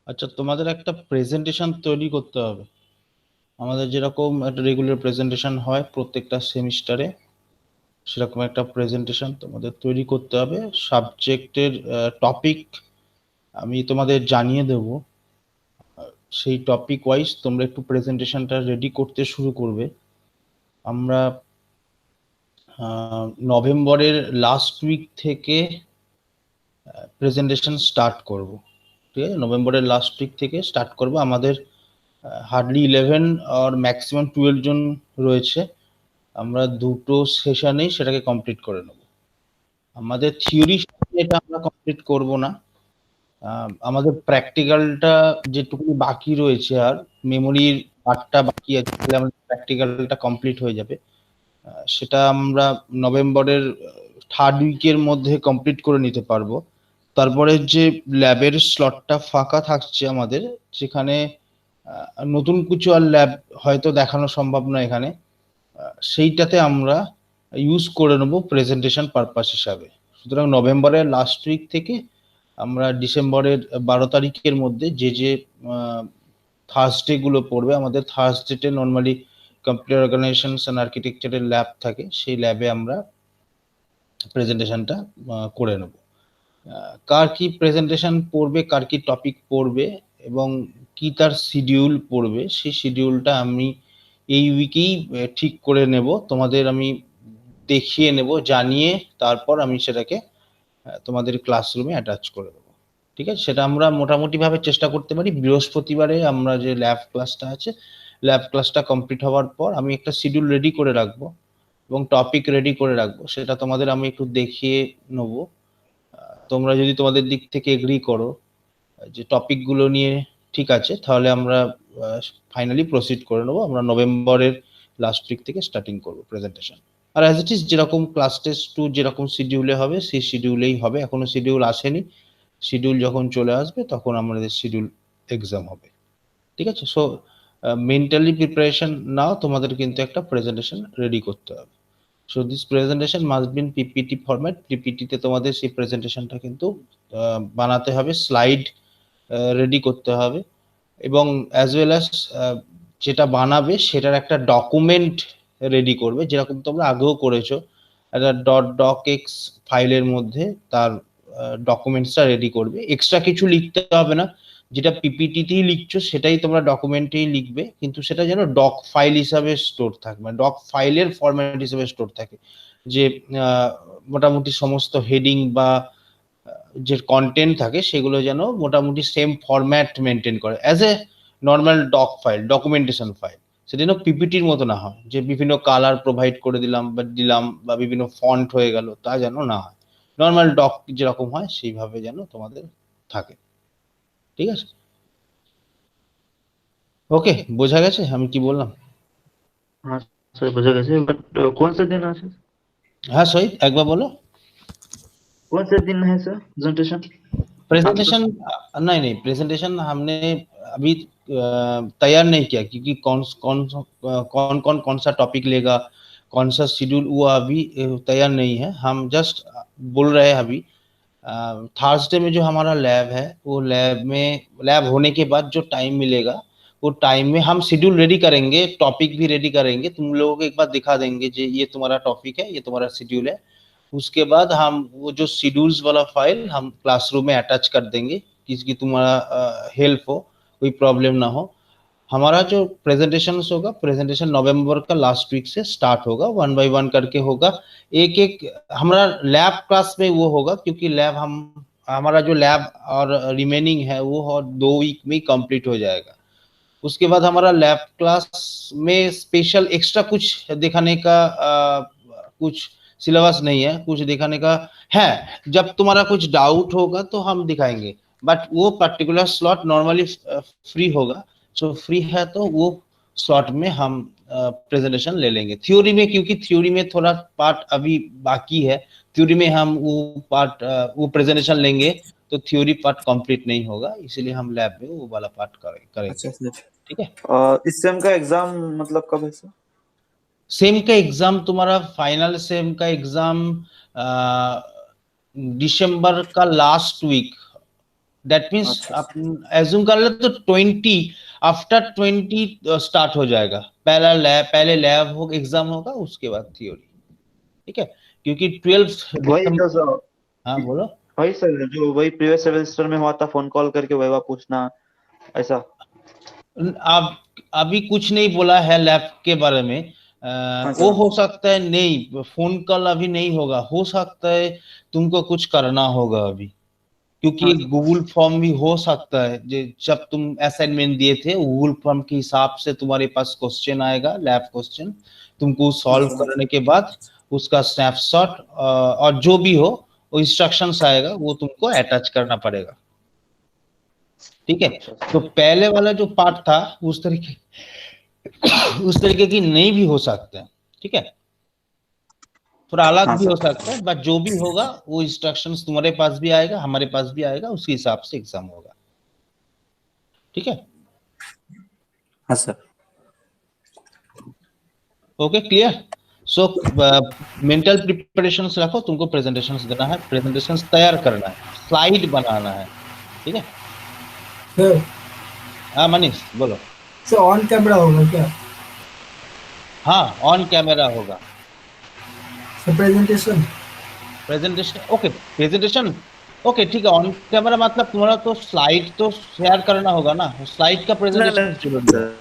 আচ্ছা, তোমাদের একটা প্রেজেন্টেশন তৈরি করতে হবে। আমাদের যেরকম একটা রেগুলার প্রেজেন্টেশন হয় প্রত্যেকটা সেমিস্টারে, সেরকম একটা প্রেজেন্টেশন তোমাদের তৈরি করতে হবে। সাবজেক্টের টপিক আমি তোমাদের জানিয়ে দেব। সেই টপিক ওয়াইজ তোমরা একটু প্রেজেন্টেশনটা রেডি করতে শুরু করবে। আমরা নভেম্বরের লাস্ট উইক থেকে প্রেজেন্টেশন স্টার্ট করব। ঠিক আছে, নভেম্বরের লাস্ট উইক থেকে স্টার্ট করব। আমাদের হার্ডলি 11 আর ম্যাক্সিমাম 12 জন রয়েছে। আমরা দুটো সেশনেই সেটাকে কমপ্লিট করে নেব। আমাদের থিওরি এটা আমরা কমপ্লিট করব না। আমাদের প্র্যাকটিক্যালটা যেটুকু বাকি রয়েছে, আর মেমোরির পার্টটা বাকি আছে, তাহলে আমাদের প্র্যাকটিক্যালটা কমপ্লিট হয়ে যাবে। সেটা আমরা নভেম্বরের থার্ড উইকের মধ্যে কমপ্লিট করে নিতে পারবো। তারপরে যে ল্যাবের স্লটটা ফাঁকা থাকছে আমাদের, যেখানে নতুন কিছু আর ল্যাব হয়তো দেখানো সম্ভব নয় এখানে, সেইটাতে আমরা ইউজ করে নেব প্রেজেন্টেশন পারপাস হিসাবে। সুতরাং নভেম্বরের লাস্ট উইক থেকে আমরা ডিসেম্বরের 12 তারিখের মধ্যে যে যে থার্সডে গুলো পড়বে, আমাদের থার্সডেতে নর্মালি কম্পিউটার অর্গানাইজেশন অ্যান্ড আর্কিটেকচারের ল্যাব থাকে, সেই ল্যাবে আমরা প্রেজেন্টেশনটা করে নেব। কার কি প্রেজেন্টেশন পড়বে, কার কি টপিক পড়বে এবং কি তার শিডিউল পড়বে, সেই শিডিউলটা আমি এই উইকেই ঠিক করে নেব। তোমাদের আমি দেখিয়ে নেব, জানিয়ে তারপর আমি সেটাকে তোমাদের ক্লাসরুমে অ্যাটাচ করে দেবো। ঠিক আছে, সেটা আমরা মোটামুটি ভাবে চেষ্টা করতে পারি। বৃহস্পতিবারে আমরা যে ল্যাব ক্লাসটা আছে, ল্যাব ক্লাসটা কমপ্লিট হওয়ার পর আমি একটা শিডিউল রেডি করে রাখবো এবং টপিক রেডি করে রাখবো, সেটা তোমাদের আমি একটু দেখিয়ে নেবো। তোমরা যদি তোমাদের দিক থেকে এগ্রি করো যে টপিকগুলো নিয়ে ঠিক আছে, তাহলে আমরা ফাইনালি প্রসিড করে নেবো। আমরা নভেম্বরের লাস্ট উইক থেকে স্টার্টিং করবো প্রেজেন্টেশন। আর অ্যাজ ইট ইজ যেরকম ক্লাস টেস্ট টু যেরকম শিডিউলে হবে, সেই শিডিউলেই হবে। এখনো শিডিউল আসেনি, শিডিউল যখন চলে আসবে তখন আমাদের শিডিউল এক্সাম হবে। ঠিক আছে, সো মেন্টালি প্রিপারেশন নাও, তোমাদের কিন্তু একটা প্রেজেন্টেশন রেডি করতে হবে। So this presentation must be in PPT format. পিপিটিতে তোমাদের সেই প্রেজেন্টেশনটা কিন্তু বানাতে হবে, স্লাইড রেডি করতে হবে এবং অ্যাজ ওয়েল অ্যাজ যেটা বানাবে সেটার একটা ডকুমেন্ট রেডি করবে, যেরকম তোমরা আগেও করেছো। একটা ডক এক্স ফাইলের মধ্যে তার ডকুমেন্টসটা রেডি করবে। এক্সট্রা কিছু লিখতে হবে না, যেটা পিপিটিতেই লিখছো সেটাই তোমরা ডকুমেন্টেই লিখবে, কিন্তু সেটা যেন ডক ফাইল হিসাবে স্টোর থাকে, মানে ডক ফাইলের ফরম্যাট হিসাবে স্টোর থাকে। যে মোটামুটি সমস্ত হেডিং বা যে কন্টেন্ট থাকে সেগুলো যেন মোটামুটি সেম ফরম্যাট মেনটেন করে as a normal doc file, documentation file. সেটা যেন পিপিটির মতো না হয় যে বিভিন্ন কালার প্রোভাইড করে দিলাম বা বিভিন্ন ফন্ট হয়ে গেল, তা যেন না হয়। নর্মাল ডক যেরকম হয় সেইভাবে যেন তোমাদের থাকে। ঠিক আছে, ওকে, বোঝা গেছে আমি কি বললাম? हाँ सर बुझा गया बट कौन सा दिन है सर? হ্যাঁ শহীদ, একবার বলো। कौन सा दिन है सर प्रेजेंटेशन आपका? प्रेजेंटेशन नहीं नहीं, प्रेजेंटेशन हमने अभी तैयार नहीं किया, क्योंकि कौन कौन कौन सा टॉपिक लेगा, कौन सा शेड्यूल, वो अभी तैयार नहीं है। हम जस्ट बोल रहे हैं अभी। थर्सडे में जो हमारा लैब है, वो लैब होने के बाद जो टाइम मिलेगा, वो टाइम में हम शेड्यूल रेडी करेंगे, टॉपिक भी रेडी करेंगे, तुम लोगों को एक बार दिखा देंगे जी ये तुम्हारा टॉपिक है, ये तुम्हारा शेड्यूल है। उसके बाद हम वो जो शेड्यूल्स वाला फाइल हम क्लासरूम में अटैच कर देंगे, किसी तुम्हारा हेल्प हो, कोई प्रॉब्लम ना हो। हमारा जो प्रेजेंटेशन होगा, प्रेजेंटेशन नवंबर का लास्ट वीक से स्टार्ट होगा, वन बाय वन करके होगा। एक एक हमारा लैब क्लास में वो होगा, क्योंकि लैब हमारा जो लैब और रिमेनिंग है वो 2 वीक में कंप्लीट हो जाएगा। उसके बाद हमारा लैब क्लास में स्पेशल एक्स्ट्रा कुछ दिखाने का कुछ सिलेबस नहीं है, कुछ दिखाने का है। जब तुम्हारा कुछ डाउट होगा तो हम दिखाएंगे, बट वो पर्टिकुलर स्लॉट नॉर्मली फ्री होगा। सो फ्री है तो वो स्लॉट में हम प्रेजेंटेशन ले लेंगे। थ्योरी में, क्योंकि थ्योरी में थोड़ा पार्ट अभी बाकी है, थ्योरी में हम वो प्रेजेंटेशन लेंगे तो थ्योरी पार्ट कंप्लीट नहीं होगा, इसलिए हम लैब में वो वाला पार्ट करेंगे। अच्छा सर। ठीक है, इस सेम का एग्जाम मतलब कब है सर? सेम का एग्जाम, तुम्हारा फाइनल सेम का एग्जाम दिसंबर का लास्ट वीक, दैट मीन्स अच्छा आप एज्यूम कर ले तो 20 आफ्टर 20 स्टार्ट हो जाएगा। पहले लैब हो एग्जाम होगा, उसके बाद थ्योरी। ठीक है, क्योंकि 12 वही तो दिसंबर। सर, हाँ बोलो। वही सर जो वही प्रीवियस सेमेस्टर में हुआ था, फोन कॉल करके वही पूछना ऐसा। आप अभी कुछ नहीं बोला है लैब के बारे में। हाँ वो सर। हो सकता है, नहीं फोन कॉल अभी नहीं होगा, हो सकता है तुमको कुछ करना होगा अभी, क्योंकि हाँ एक सर। गूगल फॉर्म भी हो सकता है। जब तुम असाइनमेंट दिए थे गूगल फॉर्म के हिसाब से तुम्हारे पास क्वेश्चन आएगा, लैब क्वेश्चन, तुमको हाँ सॉल्व सर। करने के बाद उसका स्नैपशॉट और जो भी हो वो इंस्ट्रक्शंस आएगा, वो तुमको अटैच करना पड़ेगा। ठीक है, अच्छा तो सर। पहले वाला जो पार्ट था उस तरीके की नहीं भी हो सकता है। ठीक है, थोड़ा अलग हाँ भी हो सर। सकता है, बट जो भी होगा वो इंस्ट्रक्शंस तुम्हारे पास भी आएगा, हमारे पास भी आएगा, उसी हिसाब से एग्जाम होगा। ठीक है, हाँ sir. Okay clear. So mental preparation रखो, तुमको प्रेजेंटेशन देना है, प्रेजेंटेशन तैयार करना है, स्लाइड बनाना है। ठीक है, सर हाँ मनीष बोलो। सर ऑन कैमरा होगा क्या? हाँ ऑन कैमरा होगा sir presentation? Presentation. Okay presentation, okay ठीक है। ऑन कैमरा मतलब तुम्हारा तो स्लाइड तो शेयर करना होगा ना, स्लाइड का नहीं प्रेजेंटेशन नहीं जरूरी है। सर।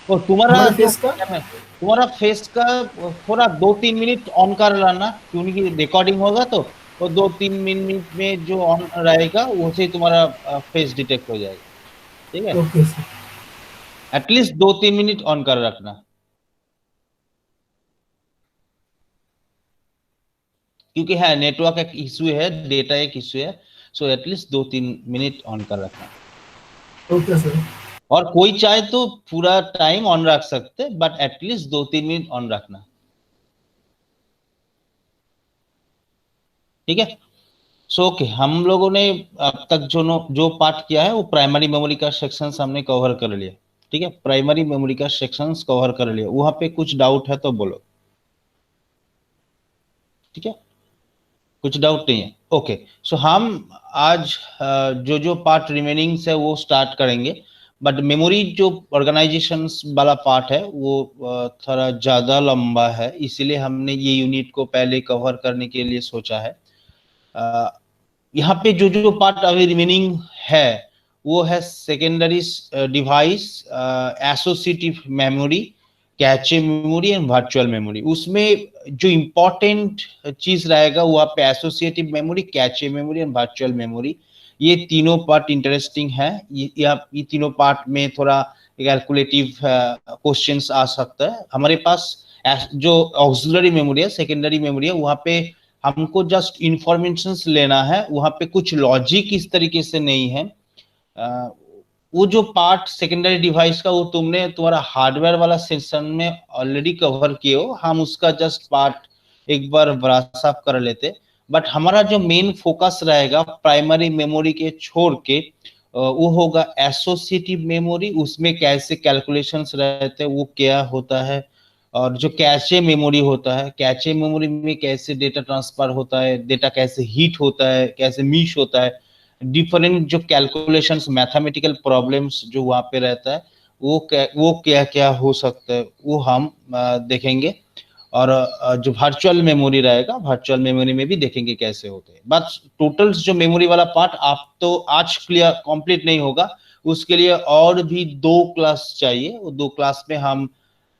तो तुम्हारा हमारे जो फेस का? तुम्हारा फेस का थोड़ा 2-3 मिनट ऑन कर लाना, क्योंकि रिकॉर्डिंग होगा तो वो 2-3 मिनट में जो ऑन रहेगा उसे तुम्हारा फेस डिटेक्ट हो जाएगा। ठीक है, okay sir. At least 2-3 minute on कर रखना, क्योंकि है नेटवर्क एक इशू है, डेटा एक इशू है। सो एटलीस्ट 2-3 मिनट ऑन कर रखना। Okay sir. और कोई चाहे तो पूरा टाइम ऑन रख सकते, बट एटलीस्ट 2-3 मिनट ऑन रखना। ठीक है, सो ओके हम लोगों ने अब तक जो पार्ट किया है वो प्राइमरी मेमोरी का सेक्शंस हमने कवर कर लिया। ठीक है, प्राइमरी मेमोरी का सेक्शंस कवर कर लिया, वहां पे कुछ डाउट है तो बोलो। ठीक है, कुछ डाउट नहीं है, ओके। सो हम आज जो जो पार्ट रिमेनिंग है वो स्टार्ट करेंगे, बट मेमोरी जो ऑर्गेनाइजेशन वाला पार्ट है वो थोड़ा ज्यादा लंबा है, इसीलिए हमने ये यूनिट को पहले कवर करने के लिए सोचा है। यहाँ पे जो जो पार्ट अभी रिमेनिंग है वो है secondary device, associative memory, cache memory and virtual memory. उसमें जो इंपॉर्टेंट चीज रहेगा वो आप associative memory, cache memory and virtual memory. ये तीनों पार्ट इंटरेस्टिंग है। ये तीनों पार्ट में थोड़ा कैलकुलेटिव क्वेश्चंस आ सकता है हमारे पास। जो ऑक्सिलरी मेमोरी है, सेकेंडरी मेमोरी है, वहां पे हमको जस्ट इंफॉर्मेशन लेना है, वहां पे कुछ लॉजिक इस तरीके से नहीं है। अ, वो जो पार्ट सेकेंडरी डिवाइस का वो तुमने तुम्हारा हार्डवेयर वाला सेक्शन में ऑलरेडी कवर किए हो, हम उसका जस्ट पार्ट एक बार ब्रश अप कर लेते। बट हमारा जो मेन फोकस रहेगा प्राइमरी मेमोरी के छोड़ के वो होगा एसोसिएटिव मेमोरी। उसमें कैसे कैलकुलेशंस रहते हैं, वो क्या होता है, और जो कैचे मेमोरी होता है, कैचे मेमोरी में कैसे डेटा ट्रांसफर होता है, डेटा कैसे हीट होता है, कैसे मिस होता है, डिफरेंट जो कैलकुलेशंस मैथमेटिकल प्रॉब्लम्स जो वहाँ पे रहता है, वो क्या क्या हो सकता है वो हम देखेंगे। और जो वर्चुअल मेमोरी रहेगा, वर्चुअल मेमोरी में भी देखेंगे कैसे होते हैं। बस टोटल जो मेमोरी वाला पार्ट आप तो आज क्लियर कंप्लीट नहीं होगा, उसके लिए और भी 2 क्लास चाहिए। वो 2 क्लास में हम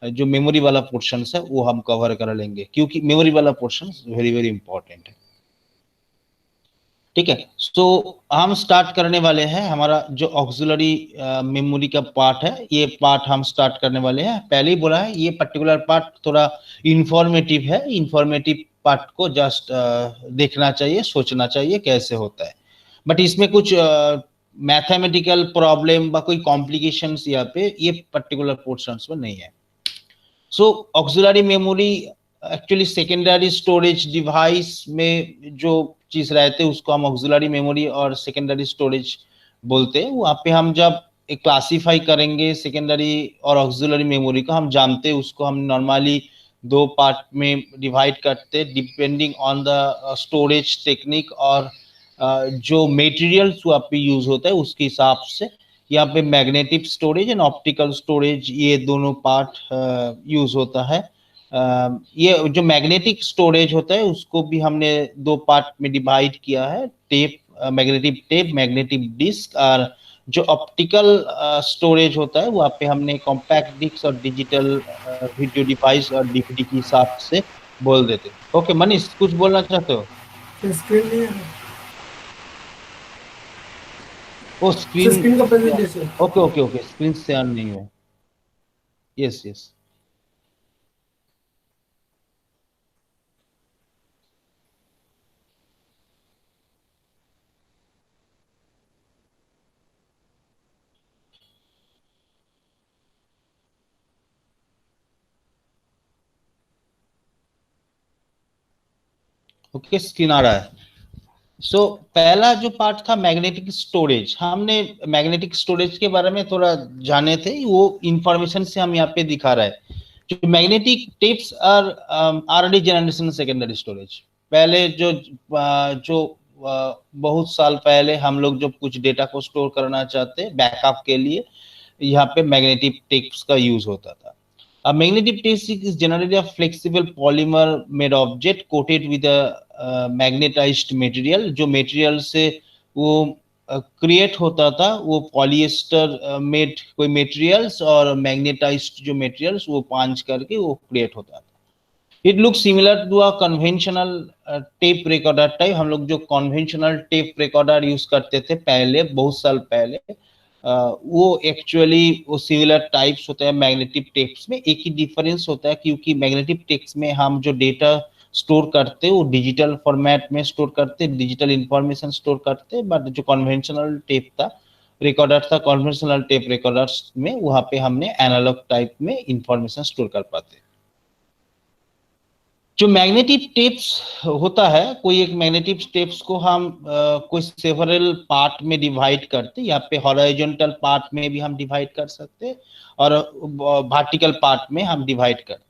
जो मेमोरी वाला पोर्शन है वो हम कवर कर लेंगे, क्योंकि मेमोरी वाला पोर्शन वेरी वेरी इंपॉर्टेंट है। ठीक है, सो हम स्टार्ट करने वाले हैं हमारा जो ऑक्सिलरी मेमोरी का पार्ट है, ये पार्ट हम स्टार्ट करने वाले हैं। पहले ही बोला है ये पर्टिकुलर पार्ट थोड़ा इंफॉर्मेटिव है, इंफॉर्मेटिव पार्ट को जस्ट देखना चाहिए, सोचना चाहिए कैसे होता है। बट इसमें कुछ मैथमेटिकल प्रॉब्लम व कोई कॉम्प्लिकेशंस यहाँ पे ये पर्टिकुलर पोर्शंस में नहीं है। So auxiliary memory actually secondary storage device में जो चीज रहते हैं उसको हम ऑक्सिलरी मेमोरी और सेकेंडरी स्टोरेज बोलते हैं। वहाँ पे हम जब क्लासीफाई करेंगे सेकेंडरी और ऑक्सिलरी मेमोरी को, हम जानते हैं उसको हम नॉर्मली 2 पार्ट में डिवाइड करते हैं depending on the storage technique और जो मटेरियल्स वहाँ पे यूज होता है उसके हिसाब से यहाँ पे magnetic storage and optical storage ये दोनों पार्ट यूज होता है। ये जो मैग्नेटिक स्टोरेज होता है उसको भी हमने दो पार्ट में डिवाइड किया है, tape, magnetic tape, magnetic disk, और जो ऑप्टिकल स्टोरेज होता है वहाँ पे हमने कॉम्पैक्ट डिस्क और डिजिटल वीडियो डिवाइस और डीवीडी के हिसाब से बोल देते। ओके मनीष, कुछ बोलना चाहते हो? स्क्रीन नहीं है, ओ स्क्रीन, स्क्रीन का presentation. Okay okay okay, screen share नहीं हुआ। Yes yes. ओके, स्क्रीन आ रहा है। सो पहला जो पार्ट था मैग्नेटिक स्टोरेज, हमने मैग्नेटिक स्टोरेज के बारे में थोड़ा जाने थे, वो इंफॉर्मेशन से हम यहाँ पे दिखा रहा है। जो magnetic tapes are RD generation secondary storage. पहले बहुत साल पहले हम लोग जब कुछ डेटा को स्टोर करना चाहते बैकअप के लिए, यहाँ पे मैग्नेटिक टेप्स का यूज होता था। A magnetic tape is generally a flexible polymer made object coated with a magnetized material। जो मटेरियल से वो क्रिएट होता था वो पॉलिएस्टर मेड कोई मटेरियल्स और मैग्नेटाइज्ड जो मटेरियल्स वो पांच करके वो क्रिएट होता था। It look similar to a conventional tape recorder type. हम लोग जो कन्वेंशनल टेप रिकॉर्डर यूज करते थे पहले, बहुत साल पहले, वो एक्चुअली वो सिमिलर टाइप्स होते हैं मैग्नेटिक टेप्स में। एक ही डिफरेंस होता है क्योंकि मैग्नेटिक टेप्स में हम जो डेटा स्टोर करते हैं वो डिजिटल फॉर्मेट में स्टोर करते, डिजिटल इंफॉर्मेशन स्टोर करते। बट जो कन्वेंशनल टेप था, रिकॉर्डर था, कन्वेंशनल टेप रिकॉर्डर्स में वहां पे हमने एनालॉग टाइप में इंफॉर्मेशन स्टोर कर पाते। जो मैग्नेटिक टेप्स होता है, कोई एक मैग्नेटिक टेप्स को हम कोई सेवरल पार्ट में डिवाइड करते, यहाँ पे हॉरिजॉन्टल पार्ट में भी हम डिवाइड कर सकते और वर्टिकल पार्ट में हम डिवाइड करते।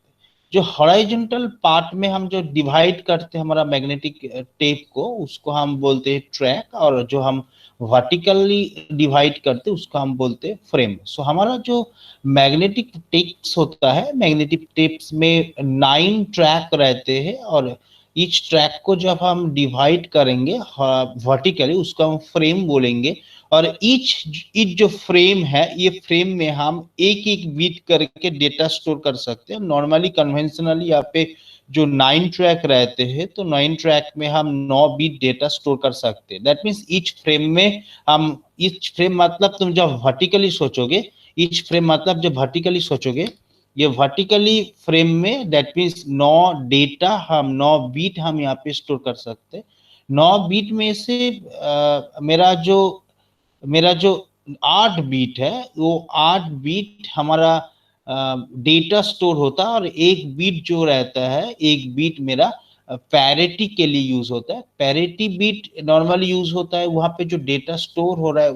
जो हॉरिजॉन्टल पार्ट में हम जो डिवाइड करते हैं हमारा मैग्नेटिक टेप को, उसको हम बोलते हैं ट्रैक, और जो हम वर्टिकली डिवाइड करते उसको हम बोलते हैं फ्रेम। सो हमारा जो मैग्नेटिक टेप्स होता है, मैग्नेटिक टेप्स में 9 ट्रैक रहते हैं और ईच ट्रैक को जब हम डिवाइड करेंगे वर्टिकली उसको हम फ्रेम बोलेंगे। और ईच जो फ्रेम है, ये फ्रेम में हम एक एक बीट करके डेटा स्टोर कर सकते हैं। नॉर्मली कन्वेंशनली यहाँ पे जो 9 ट्रैक रहते हैं तो 9 ट्रैक में हम 9 बीट डेटा स्टोर कर सकते हैं। दैट मीन्स ईच फ्रेम में हम, ईच फ्रेम मतलब तुम जब वर्टिकली सोचोगे, ईच फ्रेम मतलब जब वर्टिकली सोचोगे, ये वर्टिकली फ्रेम में दैट मीन्स 9 डेटा हम 9 बीट हम यहाँ पे स्टोर कर सकते हैं। 9 बीट में से मेरा जो 8 बीट है वो 8 बीट हमारा डेटा स्टोर होता है, और एक बीट जो रहता है, एक बीट मेरा पैरिटी के लिए यूज होता है। पैरिटी बीट नॉर्मली यूज होता है वहां पे जो डेटा स्टोर हो रहा है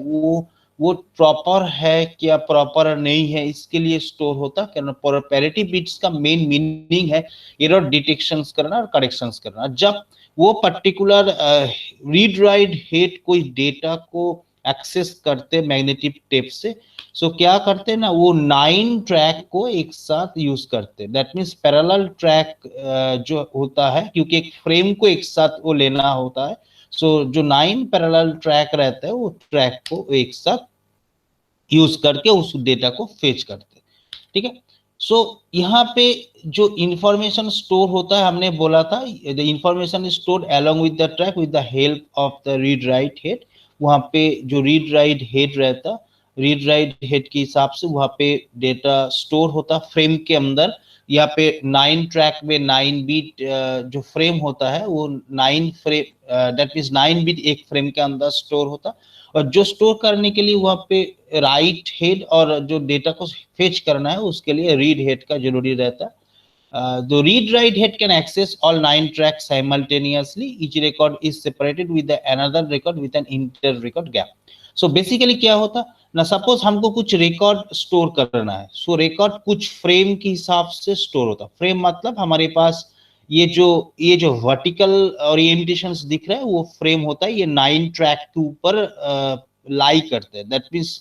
वो प्रॉपर है क्या प्रॉपर नहीं है इसके लिए स्टोर होता है। पैरिटी बीट्स का मेन मीनिंग है एरर डिटेक्शंस करना और करेक्शंस करना। जब वो पर्टिकुलर रीड राइट हेड कोई डेटा को एक्सेस करते मैग्नेटिक टेप से, सो क्या करते हैं ना, वो 9 ट्रैक को एक साथ यूज करते। दैट मीन्स पैरेलल ट्रैक जो होता है, क्योंकि एक फ्रेम को एक साथ वो लेना होता है, सो जो 9 पैरेलल ट्रैक रहता है वो ट्रैक को एक साथ यूज करके उस डेटा को फेच करते। ठीक है। सो यहाँ पे जो इंफॉर्मेशन स्टोर होता है, हमने बोला था the information store along with the track with the help of the read write head. वहाँ पे जो रीड राइट हेड रहता, रीड राइट हेड के हिसाब से वहाँ पे डेटा स्टोर होता फ्रेम के अंदर। यहाँ पे 9 ट्रैक में 9 बीट जो फ्रेम होता है वो 9 फ्रेम, दैट मीन्स 9 बीट एक फ्रेम के अंदर स्टोर होता। और जो स्टोर करने के लिए वहाँ पे राइट हेड और जो डेटा को फेच करना है उसके लिए रीड हेड का जरूरी रहता है। The read write head can access all 9 tracks simultaneously. Each record is separated with another record with an inter record gap. So basically क्या होता ना, सपोज हमको कुछ रिकॉर्ड स्टोर करना है, सो रिकॉर्ड कुछ फ्रेम के हिसाब से स्टोर होता। फ्रेम मतलब हमारे पास ये जो वर्टिकल ओरिएंटेशंस दिख रहा है वो फ्रेम होता है, ये 9 ट्रैक के ऊपर लाई करते हैं, दैट मीन्स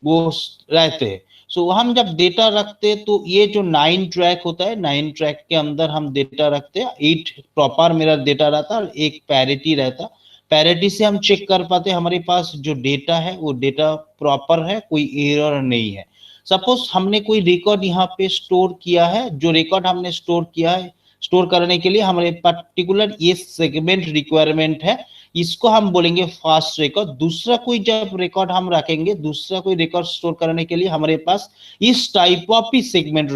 वो रहते हैं। सो हम जब डेटा रखते हैं तो ये जो 9 ट्रैक होता है, 9 ट्रैक के अंदर हम डेटा रखते हैं, 8 प्रॉपर मेरा डेटा रहता है और एक पैरिटी रहता। पैरिटी से हम चेक कर पाते हैं हमारे पास जो डेटा है वो डेटा प्रॉपर है, कोई एरर नहीं है। सपोज हमने कोई रिकॉर्ड यहाँ पे स्टोर किया है, जो रिकॉर्ड हमने स्टोर किया है, स्टोर करने के लिए हमारे पर्टिकुलर ये सेगमेंट रिक्वायरमेंट है, इसको हम बोलेंगे फास्ट रिकॉर्ड। दूसरा कोई जब रिकॉर्ड हम रखेंगे, दूसरा कोई रिकॉर्ड स्टोर करने के लिए हमारे पास इस टाइप ऑफ ही सेगमेंट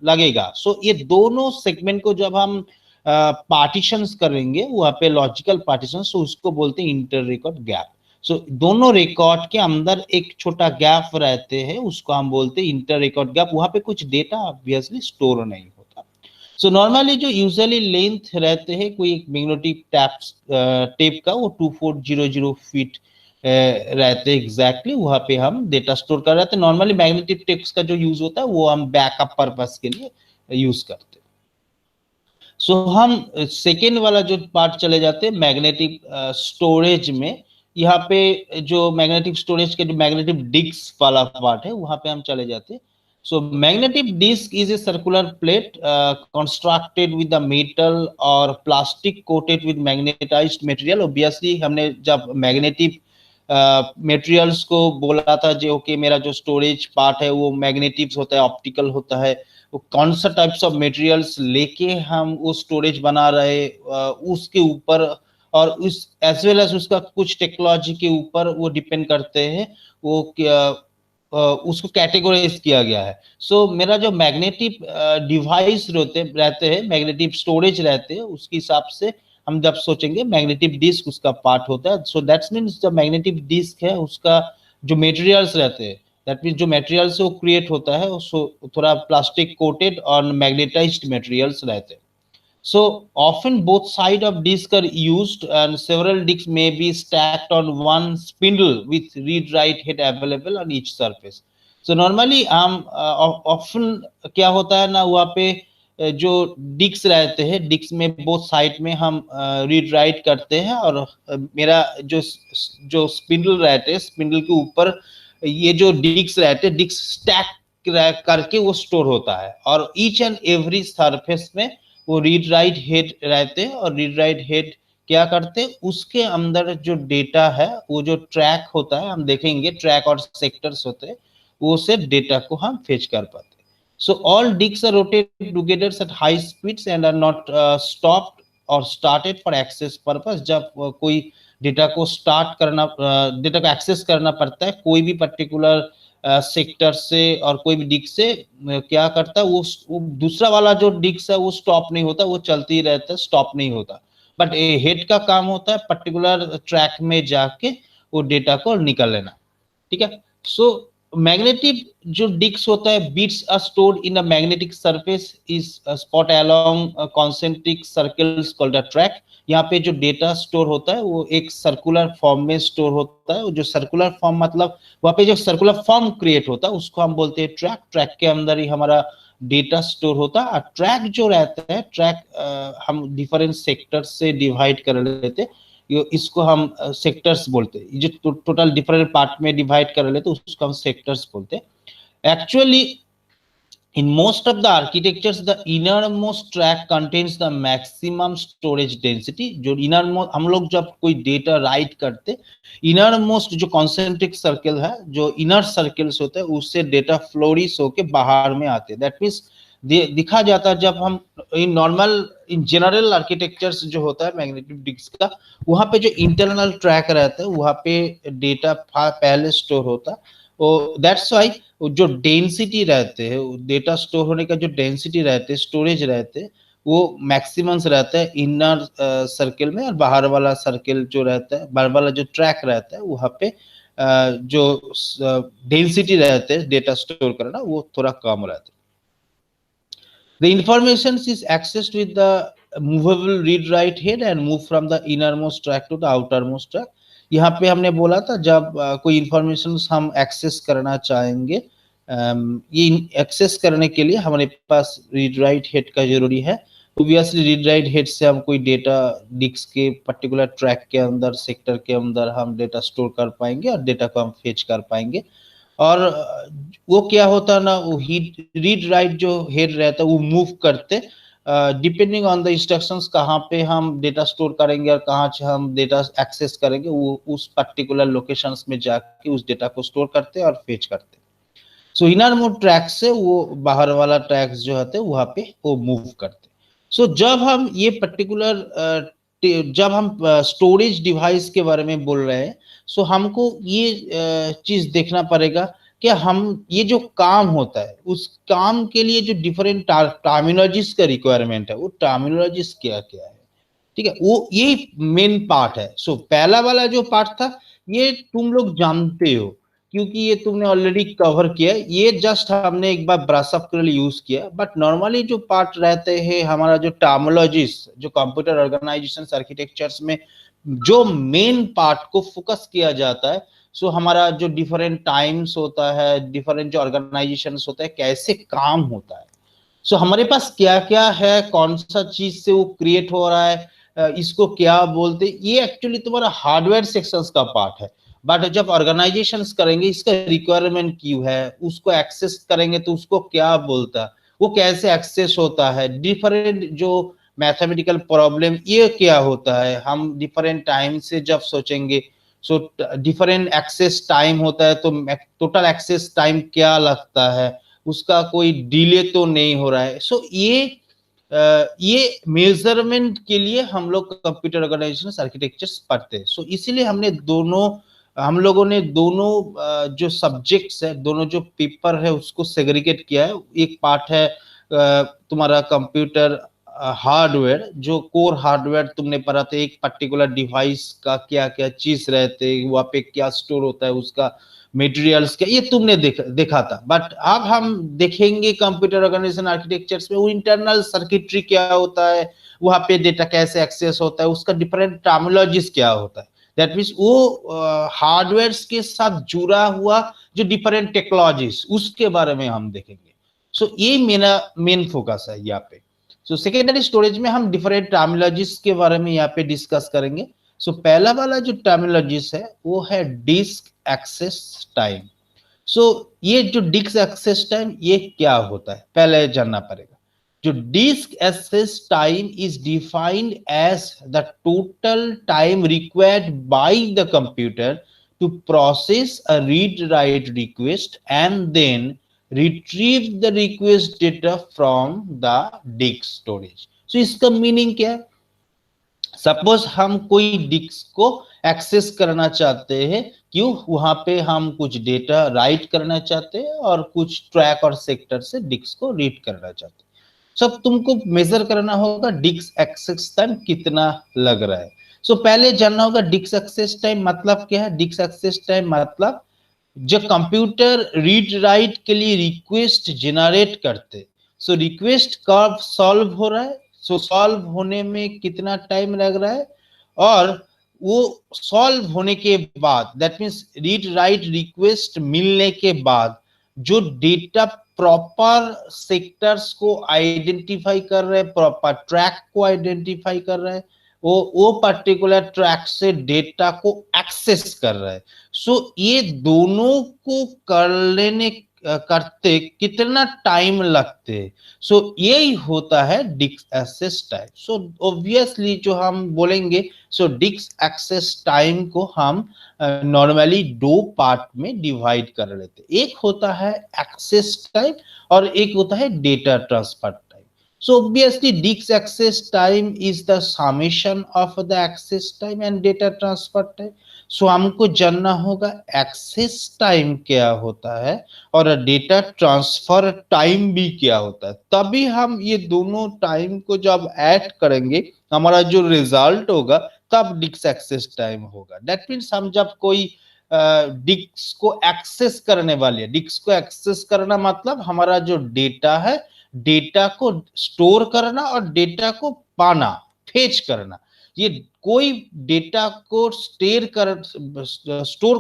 लगेगा। सो ये दोनों सेगमेंट को जब हम पार्टीशंस करेंगे वहां पे लॉजिकल पार्टीशन, सो उसको बोलते हैं इंटर रिकॉर्ड गैप। सो दोनों रिकॉर्ड के अंदर एक छोटा गैप रहते हैं, उसको हम बोलते हैं इंटर रिकॉर्ड गैप। वहां पे कुछ डेटा ऑब्वियसली स्टोर नहीं होता। सो नॉर्मली जो यूजुअली लेंथ रहते हैं कोई एक मैग्नेटिक टेप का, वो 2400 फीट रहते हैं एग्जैक्टली, वहां पे हम डेटा स्टोर कर रहे थे। नॉर्मली मैग्नेटिक टेप्स का जो यूज होता है वो हम बैकअप पर्पस के लिए यूज करते हैं। सो हम सेकेंड वाला जो पार्ट चले जाते हैं मैग्नेटिक स्टोरेज में। यहाँ पे जो मैग्नेटिक स्टोरेज के जो मैग्नेटिक डिस्क वाला पार्ट है वहां पे हम चले जाते हैं। So magnetic disk is a circular plate constructed with the metal और plastic coated with magnetized material. Obviously हमने जब मैग्नेटिक मटेरियल्स को बोला था जो ओके मेरा जो स्टोरेज पार्ट है वो मैग्नेटिक होता है, ऑप्टिकल होता है, वो कौन सा टाइप्स ऑफ मटेरियल्स लेके हम वो स्टोरेज बना रहे उसके ऊपर और उस एज वेल एज उसका कुछ टेक्नोलॉजी के ऊपर वो डिपेंड करते हैं, वो उसको कैटेगराइज किया गया है। सो मेरा जो मैग्नेटिक डिवाइस रहते हैं मैग्नेटिक स्टोरेज रहते हैं, उसके हिसाब से हम जब सोचेंगे मैग्नेटिक डिस्क उसका पार्ट होता है। सो दैट्स मीन्स जो मैग्नेटिक डिस्क है उसका जो मटेरियल्स रहते हैं, दैट मीन्स जो मटेरियल से वो क्रिएट होता है वो थोड़ा प्लास्टिक कोटेड और मैग्नेटाइज्ड मटेरियल्स रहते हैं। So often both sides of disk are used and several disks may be stacked on one spindle with read-write head available on each surface. So normally हम often क्या होता है ना वहाँ पे जो डिस्क रहते हैं, डिस्क में बोथ साइड में हम रीड राइट करते हैं और मेरा जो स्पिंडल रहते हैं, स्पिंडल के ऊपर ये जो डिस्क रहते हैं, डिस्क स्टैक करके वो स्टोर होता है और ईच एंड एवरी सरफेस में वो रीड राइट हेड रहते हैं और रीड राइट हेड क्या करते हैं, उसके अंदर जो डेटा है वो जो ट्रैक होता है, हम देखेंगे ट्रैक और सेक्टर्स होते हैं, वो से डेटा को हम फेच कर पाते हैं। So all disks are rotated together at high speeds and are not stopped और स्टार्टेड फॉर एक्सेस पर्पस। जब कोई डेटा को स्टार्ट करना डेटा को एक्सेस करना पड़ता है कोई भी पर्टिकुलर सेक्टर से और कोई भी डिस्क से, क्या करता है वो दूसरा वाला जो डिस्क है वो स्टॉप नहीं होता, वो चलती रहता है, स्टॉप नहीं होता। बट हेड का काम होता है पर्टिकुलर ट्रैक में जाके वो डेटा को निकाल लेना, ठीक है। सो मैग्नेटिक जो डिस्क होता है bits are stored in a magnetic surface is spot along concentric circles called a track. यहाँ पे जो डेटा स्टोर होता है वो एक सर्कुलर फॉर्म में स्टोर होता है। जो सर्कुलर फॉर्म मतलब वहाँ पे जो सर्कुलर फॉर्म क्रिएट होता है उसको हम बोलते हैं ट्रैक। ट्रैक के अंदर ही हमारा डेटा स्टोर होता है। ट्रैक जो रहता है, ट्रैक हम डिफरेंट सेक्टर्स से डिवाइड कर लेते हैं, इसको हम सेक्टर्स बोलते हैं। जो टोटल डिफरेंट पार्ट में डिवाइड कर लेते हैं उसको हम सेक्टर्स बोलते हैं। Actually in most of the architectures the innermost track contains the maximum storage density। जो innermost हम लोग जब कोई डेटा राइट करते, innermost जो concentric सर्कल है, जो इनर सर्कल्स होते हैं उससे डेटा फ्लोरिश होके बाहर में आते हैं। दैट मीन्स दिखा जाता है जब हम in normal in general architectures जो होता है मैग्नेटिक डिस्क का, वहां पे जो इंटरनल ट्रैक रहता है वहां पे डेटा पहले स्टोर होता है। दैट्स वाई जो डेंसिटी रहते हैं, डेटा स्टोर होने का जो डेंसिटी रहते हैं, स्टोरेज रहते हैं, वो मैक्सिमम रहता है इनर सर्कल में, और बाहर वाला सर्कल जो रहता है, बाहर वाला जो ट्रैक रहता है वहां पे जो डेंसिटी रहते हैं डेटा स्टोर करना वो थोड़ा कम रहता है। The information is accessed with the movable read-write head and move from the innermost track to the outermost track। यहाँ पे हमने बोला था जब कोई इंफॉर्मेशन हम एक्सेस करना चाहेंगे, ये एक्सेस करने के लिए हमारे पास रीड राइट हेड का जरूरी है। ऑब्वियसली रीड राइट हेड से हम कोई डेटा डिस्क के पर्टिकुलर ट्रैक के अंदर, सेक्टर के अंदर हम डेटा स्टोर कर पाएंगे और डेटा को हम फेच कर पाएंगे। और वो क्या होता है ना, वो रीड राइट जो हेड रहता है वो मूव करते डिपेंडिंग ऑन द इंस्ट्रक्शंस, कहाँ पे हम डेटा स्टोर करेंगे और कहाँ से हम डेटा एक्सेस करेंगे, वो उस पर्टिकुलर लोकेशंस में जाके उस डेटा को स्टोर करते और फेच करते। सो इनर मोड ट्रैक से वो बाहर वाला ट्रैक्स जो होते हैं वहां पे वो मूव करते। सो जब हम ये पर्टिकुलर जब हम स्टोरेज डिवाइस के बारे में बोल रहे हैं, सो हमको ये चीज देखना पड़ेगा कि हम ये जो काम होता है उस काम के लिए जो डिफरेंट टर्मिनोलॉजीज का रिक्वायरमेंट है, वो टर्मिनोलॉजीज क्या क्या है, ठीक है, वो ये मेन पार्ट है। सो पहला वाला जो पार्ट था ये तुम लोग जानते हो क्योंकि ये तुमने ऑलरेडी कवर किया, ये जस्ट हमने एक बार ब्रश अप के लिए यूज किया। बट नॉर्मली जो पार्ट रहते हैं हमारा जो टर्मिनोलॉजीज, जो कंप्यूटर ऑर्गेनाइजेशन आर्किटेक्चर्स में जो मेन पार्ट को फोकस किया जाता है, सो हमारा जो डिफरेंट टाइम्स होता है, डिफरेंट जो ऑर्गेनाइजेशन होता है, कैसे काम होता है, सो हमारे पास क्या क्या है, कौन सा चीज से वो क्रिएट हो रहा है, इसको क्या बोलते, ये एक्चुअली तुम्हारा हार्डवेयर सेक्शंस का पार्ट है। बट जब ऑर्गेनाइजेशंस करेंगे इसका रिक्वायरमेंट क्यों है, उसको एक्सेस करेंगे तो उसको क्या बोलता है, वो कैसे एक्सेस होता है, डिफरेंट जो मैथमेटिकल प्रॉब्लम ये क्या होता है, हम डिफरेंट टाइम से जब सोचेंगे, सो डिफरेंट एक्सेस टाइम होता है तो टोटल एक्सेस टाइम क्या लगता है, उसका कोई डिले तो नहीं हो रहा है। सो ये मेजरमेंट के लिए हम लोग कंप्यूटर ऑर्गेनाइजेशन आर्किटेक्चर्स पढ़ते हैं। सो इसीलिए हम लोगों ने दोनों जो सब्जेक्ट्स है, दोनों जो पेपर है उसको सेग्रीगेट किया है। एक पार्ट है तुम्हारा कंप्यूटर हार्डवेयर, जो कोर हार्डवेयर तुमने पढ़ा था, एक पर्टिकुलर डिवाइस का क्या क्या चीज रहते, वहां पे क्या स्टोर होता है, उसका मटेरियल्स क्या, ये तुमने देखा था। बट अब हम देखेंगे कंप्यूटर ऑर्गेनाइजेशन आर्किटेक्चर्स में वो इंटरनल सर्किटरी क्या होता है, वहां पे डेटा कैसे एक्सेस होता है, उसका डिफरेंट टर्मिनोलॉजीज क्या होता है। दैट मीन्स वो हार्डवेयर के साथ जुड़ा हुआ जो डिफरेंट टेक्नोलॉजीज, उसके बारे में हम देखेंगे। सो ये मेरा मेन फोकस है यहाँ पे। सो सेकेंडरी स्टोरेज में हम डिफरेंट टर्मिनोलॉजीज के बारे में यहाँ पे डिस्कस करेंगे। सो पहला वाला जो टर्मिनोलॉजीज है वो है डिस्क एक्सेस टाइम। सो ये जो डिस्क एक्सेस टाइम ये क्या होता है पहले जानना पड़ेगा। जो disk access time is defined as the total time required by the computer to process a read write request and then retrieve the request data from the disk storage। so इसका meaning क्या है, suppose हम कोई disc को access करना चाहते हैं, क्यों, वहां पे हम कुछ डेटा राइट करना चाहते हैं और कुछ ट्रैक और सेक्टर से डिस्क को रीड करना चाहते हैं। सब तुमको मेजर करना होगा डिस्क एक्सेस टाइम कितना लग रहा है। सो पहले जानना होगा डिस्क एक्सेस टाइम मतलब क्या है। डिस्क एक्सेस टाइम मतलब जब कंप्यूटर रीड राइट के लिए रिक्वेस्ट जनरेट करते, सो रिक्वेस्ट कब सॉल्व हो रहा है, सो सॉल्व होने में कितना टाइम लग रहा है, और वो सॉल्व होने के बाद that means read write request मिलने के बाद जो डेटा प्रॉपर सेक्टर्स को आइडेंटिफाई कर रहे हैं, प्रॉपर ट्रैक को आइडेंटिफाई कर रहे हैं, वो पर्टिकुलर ट्रैक से डेटा को एक्सेस कर रहा है। सो ये दोनों को करते कितना टाइम लगते हैं, सो यही होता है disk access time. So obviously जो हम बोलेंगे, सो डिस्क एक्सेस टाइम को हम नॉर्मली दो पार्ट में डिवाइड कर लेते, एक होता है एक्सेस टाइम और एक होता है data transfer. So obviously disk access time is the summation of the access time and data transfer time। So हमको जानना होगा access time क्या होता है और डेटा ट्रांसफर टाइम भी क्या होता है, तभी हम ये दोनों टाइम को जब ऐड करेंगे हमारा जो रिजल्ट होगा तब डिस्क एक्सेस टाइम होगा। दैट मीन्स हम जब कोई डिस्क को एक्सेस करने वाले, डिस्क को एक्सेस करना मतलब हमारा जो डेटा है, डेटा को स्टोर करना और डेटा को पाना, फेच करना। ये कोई डेटा को स्टोर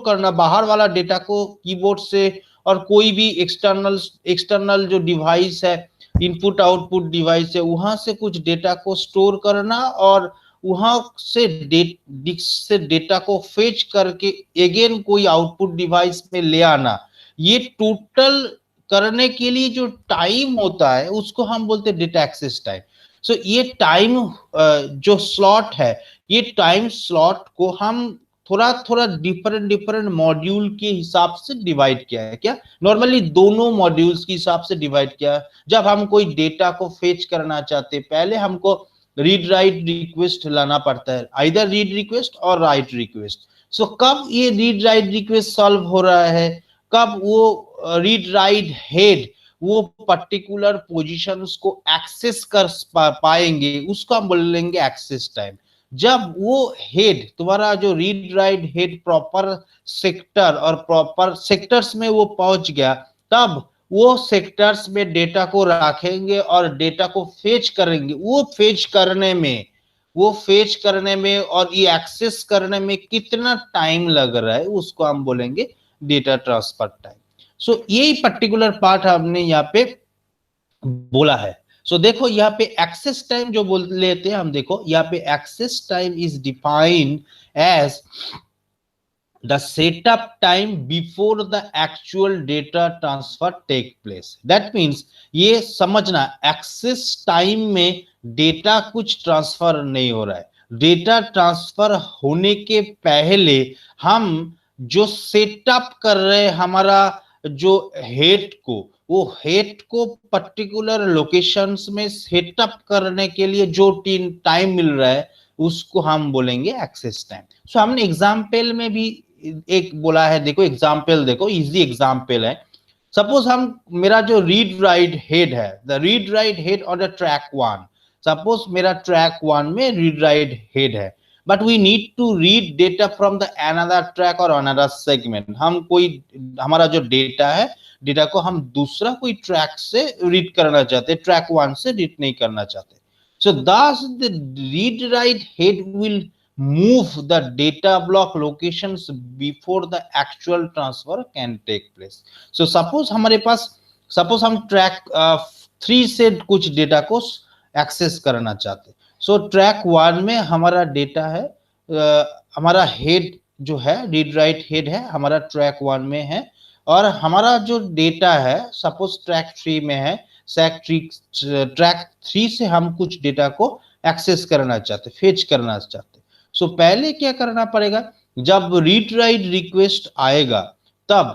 करना, बाहर वाला डेटा को कीबोर्ड से और कोई भी एक्सटर्नल जो डिवाइस है इनपुट आउटपुट डिवाइस है, वहां से कुछ डेटा को स्टोर करना और वहां से डिस्क से डेटा को फेच करके अगेन कोई आउटपुट डिवाइस में ले आना, ये टोटल करने के लिए जो टाइम होता है उसको हम बोलते हैं डेटा एक्सेस टाइम। सो ये टाइम जो स्लॉट है, ये टाइम स्लॉट को हम थोड़ा थोड़ा डिफरेंट डिफरेंट मॉड्यूल के हिसाब से डिवाइड किया है। क्या नॉर्मली दोनों मॉड्यूल्स के हिसाब से डिवाइड किया है। जब हम कोई डेटा को फेच करना चाहते, पहले हमको रीड राइट रिक्वेस्ट लाना पड़ता है, आइदर रीड रिक्वेस्ट और राइट रिक्वेस्ट। सो कब ये रीड राइट रिक्वेस्ट सॉल्व हो रहा है, कब वो रीड राइट हेड वो पर्टिकुलर पोजीशंस को एक्सेस कर पाएंगे, उसको हम बोलेंगे एक्सेस टाइम। जब वो हेड तुम्हारा जो read write head proper sector और प्रॉपर सेक्टर्स में वो पहुंच गया, तब वो सेक्टर्स में डेटा को रखेंगे और डेटा को फेच करेंगे। वो फेच करने में और ये एक्सेस करने में कितना टाइम लग रहा है, उसको हम बोलेंगे डेटा ट्रांसफर टाइम। सो यही पर्टिकुलर पार्ट हमने यहाँ पे बोला है। सो देखो यहाँ पे एक्सेस टाइम जो बोल लेते हैं हम, देखो यहाँ पे access time is defined as the setup time before the actual data transfer take place. That means ये समझना, एक्सेस टाइम में डेटा कुछ ट्रांसफर नहीं हो रहा है। डेटा ट्रांसफर होने के पहले हम जो सेटअप कर रहे हैं हमारा जो हेड को, वो हेड को पर्टिकुलर लोकेशंस में सेटअप करने के लिए जो टाइम मिल रहा है उसको हम बोलेंगे एक्सेस टाइम। सो हमने एग्जाम्पल में भी एक बोला है, देखो एग्जाम्पल देखो, इजी एग्जाम्पल है। सपोज हम मेरा जो रीड राइट हेड है, द रीड राइट हेड और द ट्रैक 1, सपोज मेरा ट्रैक 1 में रीड राइट हेड है, but we need to read data from the another track और अनदर सेगमेंट। हम कोई हमारा जो डेटा है, डेटा को हम दूसरा कोई ट्रैक से रीड करना चाहते, ट्रैक 1 से रीड नहीं करना चाहते। सो thus the read write head will move the data block locations before the actual transfer can take place. So suppose हमारे पास, सपोज हम ट्रैक 3 से कुछ डेटा को एक्सेस करना चाहते। सो ट्रैक 1 में हमारा डेटा है, हमारा हेड जो है रीड राइट हेड है हमारा ट्रैक 1 में है, और हमारा जो डेटा है सपोज ट्रैक 3 में है, ट्रैक 3 से हम कुछ डेटा को एक्सेस करना चाहते, फेच करना चाहते। सो पहले क्या करना पड़ेगा, जब रीड राइट रिक्वेस्ट आएगा तब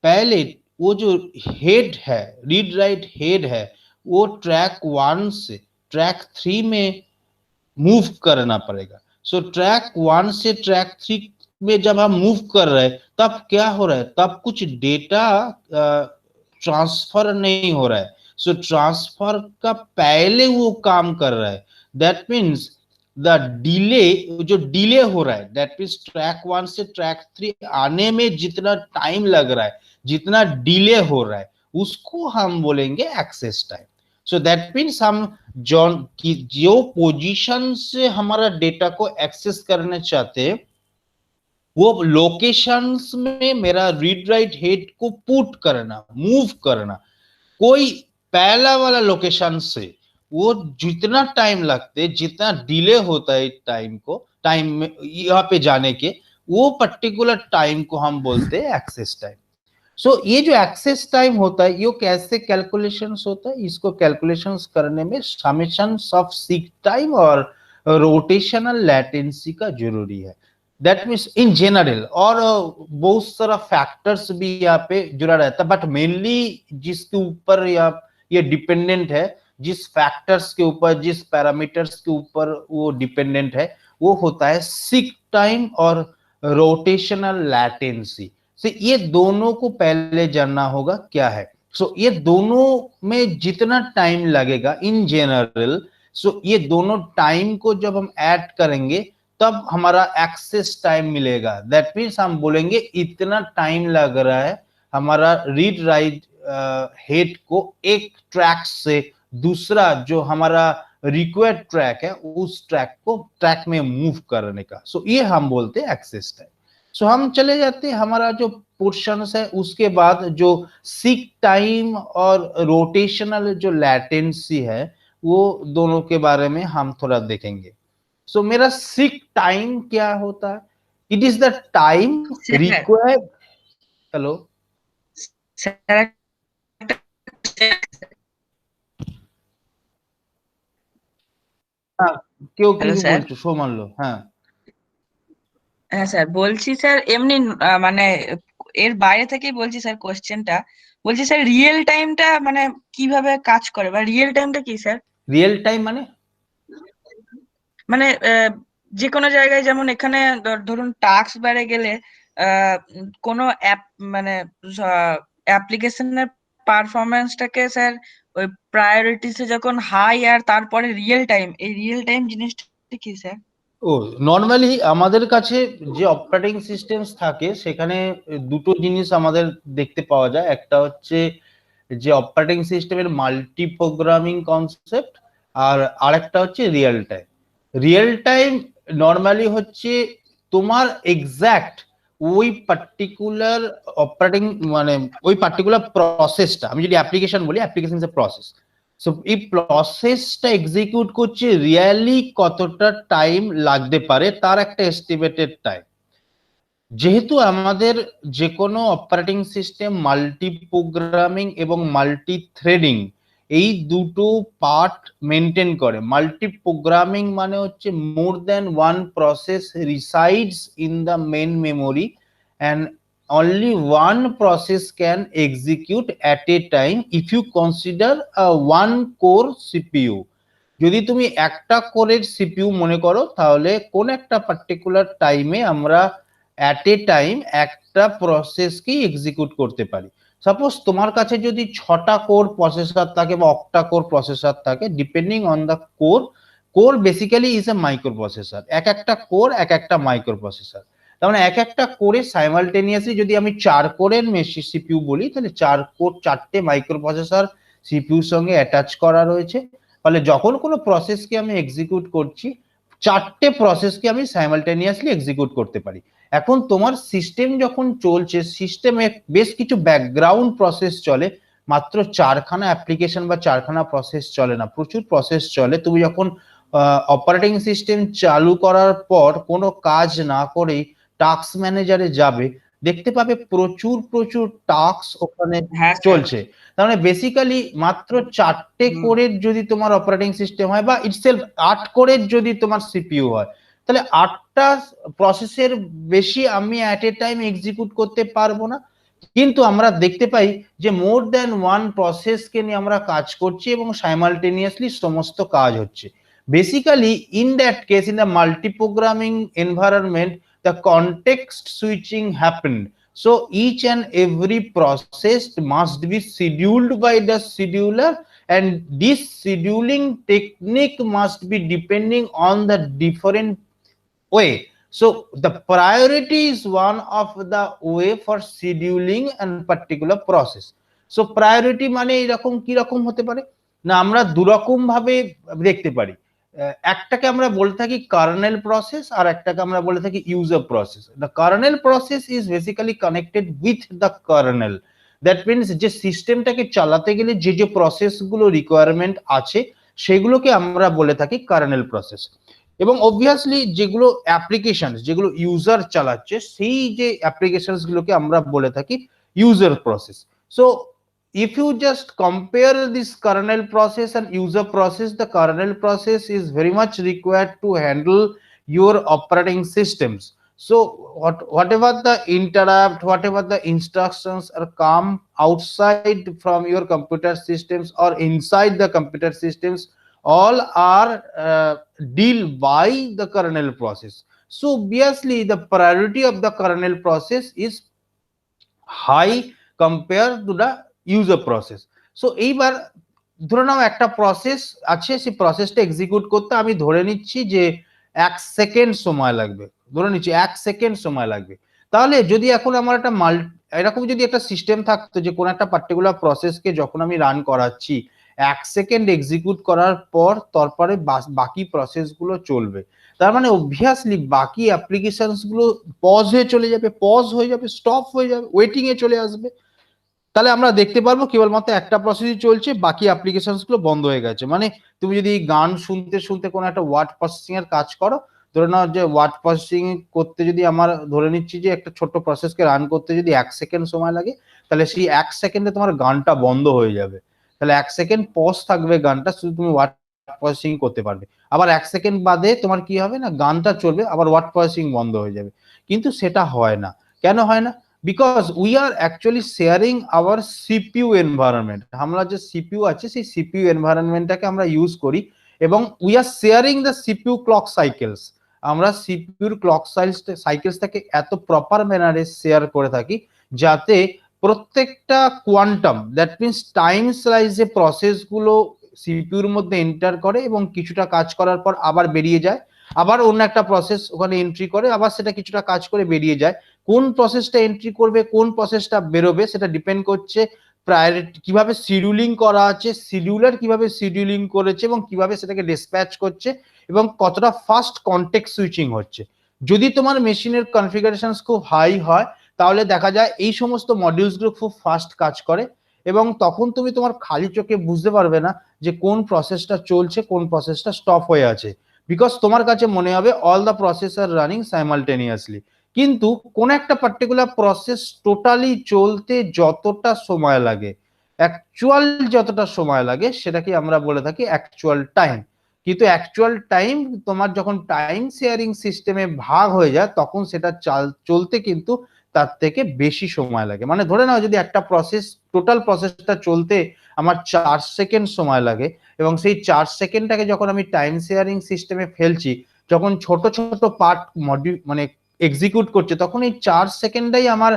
पहले वो जो हेड है, रीड राइट हेड है, वो ट्रैक 1 से ट्रैक 3 में मूव करना पड़ेगा। सो ट्रैक 1 से ट्रैक 3 में जब हम मूव कर रहे हैं तब क्या हो रहा है, तब कुछ डेटा ट्रांसफर नहीं हो रहा है। सो ट्रांसफर का पहले वो काम कर रहा है, दैट मीन्स द डिले, जो डिले हो रहा है, दैट मीन्स ट्रैक 1 से ट्रैक 3 आने में जितना टाइम लग रहा है, जितना डिले हो रहा है, उसको हम बोलेंगे access time. So that means हम जो पोजीशन से हमारा डेटा को एक्सेस करना चाहते हैं, वो लोकेशंस में मेरा रीड राइट हेड को पुट करना, मूव करना, कोई पहला वाला लोकेशन से वो जितना टाइम लगते, जितना डिले होता है टाइम में यहाँ पे जाने के, वो पर्टिकुलर टाइम को हम बोलते हैं एक्सेस टाइम। सो ये जो एक्सेस टाइम होता है, ये कैसे कैलकुलेशंस होता है, इसको कैलकुलेशंस करने में समेशंस ऑफ सीक टाइम और रोटेशनल लैटेंसी का जरूरी है। दैट मीन्स इन जनरल, और बहुत सारा फैक्टर्स भी यहाँ पे जुड़ा रहता है, बट मेनली जिसके ऊपर ये डिपेंडेंट है, जिस फैक्टर्स के ऊपर, जिस पैरामीटर्स के ऊपर वो डिपेंडेंट है, वो होता है सीक टाइम और रोटेशनल लैटेंसी। से ये दोनों को पहले जानना होगा क्या है। सो ये दोनों में जितना टाइम लगेगा इन जनरल, सो ये दोनों टाइम को जब हम ऐड करेंगे तब हमारा एक्सेस टाइम मिलेगा। दैट मीन्स हम बोलेंगे इतना टाइम लग रहा है हमारा रीड राइट हेड को एक ट्रैक से दूसरा जो हमारा रिक्वायर्ड ट्रैक है उस ट्रैक में मूव करने का। सो ये हम बोलते हैं एक्सेस टाइम। सो हम चले जाते हैं हमारा जो पोर्शंस है, उसके बाद जो सीक टाइम और रोटेशनल जो लैटेंसी है वो दोनों के बारे में हम थोड़ा देखेंगे। सो मेरा सीक टाइम क्या होता है? It is the time sir required. Hello sir হ্যাঁ, কেউ হ্যালো কিছু স্যার। বলছো, সমান লো। হ্যাঁ হ্যাঁ স্যার, বলছি স্যার এমনি মানে এর বাইরে থেকেই বলছি স্যার, কোশ্চেনটা বলছি স্যার, রিয়েল টাইমটা মানে কিভাবে কাজ করে, বা রিয়েল টাইমটা কি স্যার? রিয়েল টাইম মানে মানে যে কোনো জায়গায়, যেমন এখানে ধরুন টাস্ক বারে গেলে কোনো অ্যাপ মানে অ্যাপ্লিকেশনের পারফরমেন্সটাকে স্যার ওই প্রায়োরিটিসে যখন হাই আর তারপরে রিয়েল টাইম, এই রিয়েল টাইম জিনিসটা কি স্যার? ও নর্মালি আমাদের কাছে যে অপারেটিং সিস্টেমস থাকে সেখানে দুটো জিনিস আমাদের দেখতে পাওয়া যায়। একটা হচ্ছে যে অপারেটিং সিস্টেমের মাল্টি প্রোগ্রামিং কনসেপ্ট, আর আরেকটা হচ্ছে real time. Real time normally হচ্ছে তোমার এক্সাক্ট ওই পার্টিকুলার অপারেটিং মানে ওই পার্টিকুলার প্রসেসটা, আমি যদি অ্যাপ্লিকেশন বলি, application is a process. So এই প্রসেসটা এক্সিকিউট করছে রিয়েলি কতটা টাইম লাগতে পারে তার একটা এস্টিমেটেড টাইম। যেহেতু আমাদের যে কোনো অপারেটিং সিস্টেম মাল্টি প্রোগ্রামিং এবং মাল্টি থ্রেডিং এই দুটো পার্ট মেনটেন করে। মাল্টি প্রোগ্রামিং মানে হচ্ছে more than one process resides in the main memory and only one process can execute at a time if you consider a one core CPU. যদি তুমি একটা কোরের CPU মনে করো তাহলে কোন একটা পার্টিকুলার টাইমে আমরা অ্যাট এ টাইম একটা প্রসেসকেই এক্সিকিউট করতে পারি। সাপোজ তোমার কাছে যদি 6টা কোর প্রসেসর থাকে বা অক্টা কোর প্রসেসর থাকে, depending on the core, core basically is a micro processor. এক একটা কোর এক একটা মাইক্রো প্রসেসর। তার মানে এক একটা কোরে সাইমালটেনিয়াসলি যদি আমি 4 কোরের সিপিইউ বলি তাহলে 4 কোর 4টে মাইক্রো প্রসেসর সিপিইউর সঙ্গে অ্যাটাচ করা রয়েছে। ফলে যখন কোনো প্রসেসকে আমি এক্সিকিউট করছি 4টে প্রসেসকে আমি সাইমালটেনিয়াসলি এক্সিকিউট করতে পারি। এখন তোমার সিস্টেম যখন চলছে, সিস্টেমে বেশ কিছু ব্যাকগ্রাউন্ড প্রসেস চলে, মাত্র 4খানা অ্যাপ্লিকেশন বা 4খানা প্রসেস চলে না, প্রচুর প্রসেস চলে। তুমি যখন অপারেটিং সিস্টেম চালু করার পর কোনো কাজ না করেই টাস্ক ম্যানেজারে যাবে, দেখতে পাবে প্রচুর প্রচুর টাস্ক ওখানে হ্যাঁ স্যার। চলছে। তার মানে বেসিক্যালি মাত্র 4টে কোরের যদি তোমার অপারেটিং সিস্টেম হয় বা ইটসেলফ 8 কোরের যদি তোমার সিপিইউ হয়, তাহলে 8টা প্রসেসের বেশি আমি অ্যাট এ টাইম এক্সিকিউট করতে পারবো না। কিন্তু আমরা দেখতে পাই যে মোর দ্যান ওয়ান প্রসেসকে নিয়ে আমরা কাজ করছি এবং সাইমালটেনিয়াসলি সমস্ত কাজ হচ্ছে। Basically in that case, in the multi programming environment, the context switching happened. So each and every process must be scheduled by the scheduler, and this scheduling technique must be depending on the different way. So the priority is one of the way for scheduling and particular process. So priority মানে এরকম কি রকম হতে পারে না, আমরা দুরকম ভাবে দেখতে পারি। একটাকে আমরা বলে থাকি কার্নেল প্রসেস আর একটাকে আমরা বলে থাকি user process. The kernel process is basically connected with the kernel. That means যে সিস্টেমটাকে চালাতে গেলে যে যে প্রসেসগুলো রিকোয়ারমেন্ট আছে সেগুলোকে আমরা বলে থাকি কার্নেল প্রসেস। এবং অবভিয়াসলি যেগুলো অ্যাপ্লিকেশন, যেগুলো ইউজার চালাচ্ছে সেই যে অ্যাপ্লিকেশনস গুলোকে আমরা বলে থাকি user process. So if you just compare this kernel process and user process, the kernel process is very much required to handle your operating systems. So whatever the interrupt, whatever the instructions are come outside from your computer systems or inside the computer systems, all are deal by the kernel process. So obviously the priority of the kernel process is high compared to the user process. So এইবার ধরে নাও একটা process আছে, সেই প্রসেসটা execute করতে আমি ধরে নিচ্ছি যে 1 সেকেন্ড সময় লাগবে, ধরে নিচ্ছি 1 সেকেন্ড সময় লাগবে। তাহলে যদি এখন আমার একটা এরকম যদি একটা সিস্টেম থাকতো যে কোন একটা পার্টিকুলার প্রসেসকে যখন আমি রান করাচ্ছি 1 সেকেন্ড এক্সিকিউট করার পর তারপরে বাকি প্রসেসগুলো চলবে, তার মানে অবভিয়াসলি বাকি অ্যাপ্লিকেশনস গুলো পজ হয়ে চলে যাবে, স্টপ হয়ে যাবে, ওয়েটিং এ চলে আসবে। তাহলে আমরা দেখতে পারবো কেবলমাত্র একটা প্রসেসই চলছে, বাকি অ্যাপ্লিকেশনস গুলো বন্ধ হয়ে গেছে। মানে তুমি যদি গান শুনতে শুনতে কোনো একটা ওয়ার্ড প্রসেসিং এর কাজ করো, ধরে নাও যে ওয়ার্ড প্রসেসিং করতে যদি আমার ধরে নিচ্ছি যে একটা ছোট্ট প্রসেসকে রান করতে যদি 1 সেকেন্ড সময় লাগে, তাহলে সেই 1 সেকেন্ডে তোমার গানটা বন্ধ হয়ে যাবে। তাহলে 1 সেকেন্ড পজ থাকবে গানটা, শুধু তুমি ওয়ার্ড প্রসেসিং করতে পারবে। আবার 1 সেকেন্ড বাদে তোমার কি হবে না, গানটা চলবে, আবার ওয়ার্ড প্রসেসিং বন্ধ হয়ে যাবে। কিন্তু সেটা হয় না। কেন হয় না? because we are actually sharing our CPU environment। আমরা যে CPU আছে সেই CPU environmentটাকে আমরা ইউজ করি, এবং we are sharing the CPU clock cycles। আমরা CPU ক্লক সাইকেলসটাকে এত প্রপার ম্যানারে শেয়ার করে থাকি যাতে প্রত্যেকটা quantum, that means time slice যে প্রসেসগুলো সিপিইউর মধ্যে এন্টার করে এবং কিছুটা কাজ করার পর আবার বেরিয়ে যায়, আবার অন্য একটা প্রসেস ওখানে এন্ট্রি করে, আবার সেটা কিছুটা কাজ করে বেরিয়ে যায়। কোন প্রসেসটা এন্ট্রি করবে, কোন প্রসেসটা বেরোবে, সেটা ডিপেন্ড করছে প্রায়োরিটি কিভাবে শিডিউলিং করা আছে, শিডিউলার কিভাবে শিডিউলিং করেছে এবং কিভাবে সেটাকে ডিসপ্যাচ করছে, এবং কতটা ফাস্ট কনটেক্সট সুইচিং হচ্ছে। যদি তোমার মেশিনের কনফিগারেশন খুব হাই হয়, তাহলে দেখা যায় এই সমস্ত মডিউলসগুলো খুব ফাস্ট কাজ করে, এবং তখন তুমি তোমার খালি চোখে বুঝতে পারবে না যে কোন প্রসেসটা চলছে, কোন প্রসেসটা স্টপ হয়ে আছে, বিকজ তোমার কাছে মনে হবে all the process are running simultaneously. কিন্তু কোন একটা পার্টিকুলার প্রসেস টোটালি চলতে যতটা সময় লাগে, অ্যাকচুয়াল যতটা সময় লাগে, সেটাকে আমরা বলে থাকি অ্যাকচুয়াল টাইম। কিন্তু অ্যাকচুয়াল টাইম তোমার যখন টাইম শেয়ারিং সিস্টেমে ভাগ হয়ে যায়, তখন সেটা চলতে কিন্তু তার থেকে বেশি সময় লাগে। মানে ধরে নাও যদি একটা প্রসেস, টোটাল প্রসেসটা চলতে আমার 4 সেকেন্ড সময় লাগে, এবং সেই 4 সেকেন্ডটাকে যখন আমি টাইম শেয়ারিং সিস্টেমে ফেলছি, যখন ছোট ছোট পার্ট মডিউল মানে এক্সিকিউট করছে, তখন এই 4 সেকেন্ডটাই আমার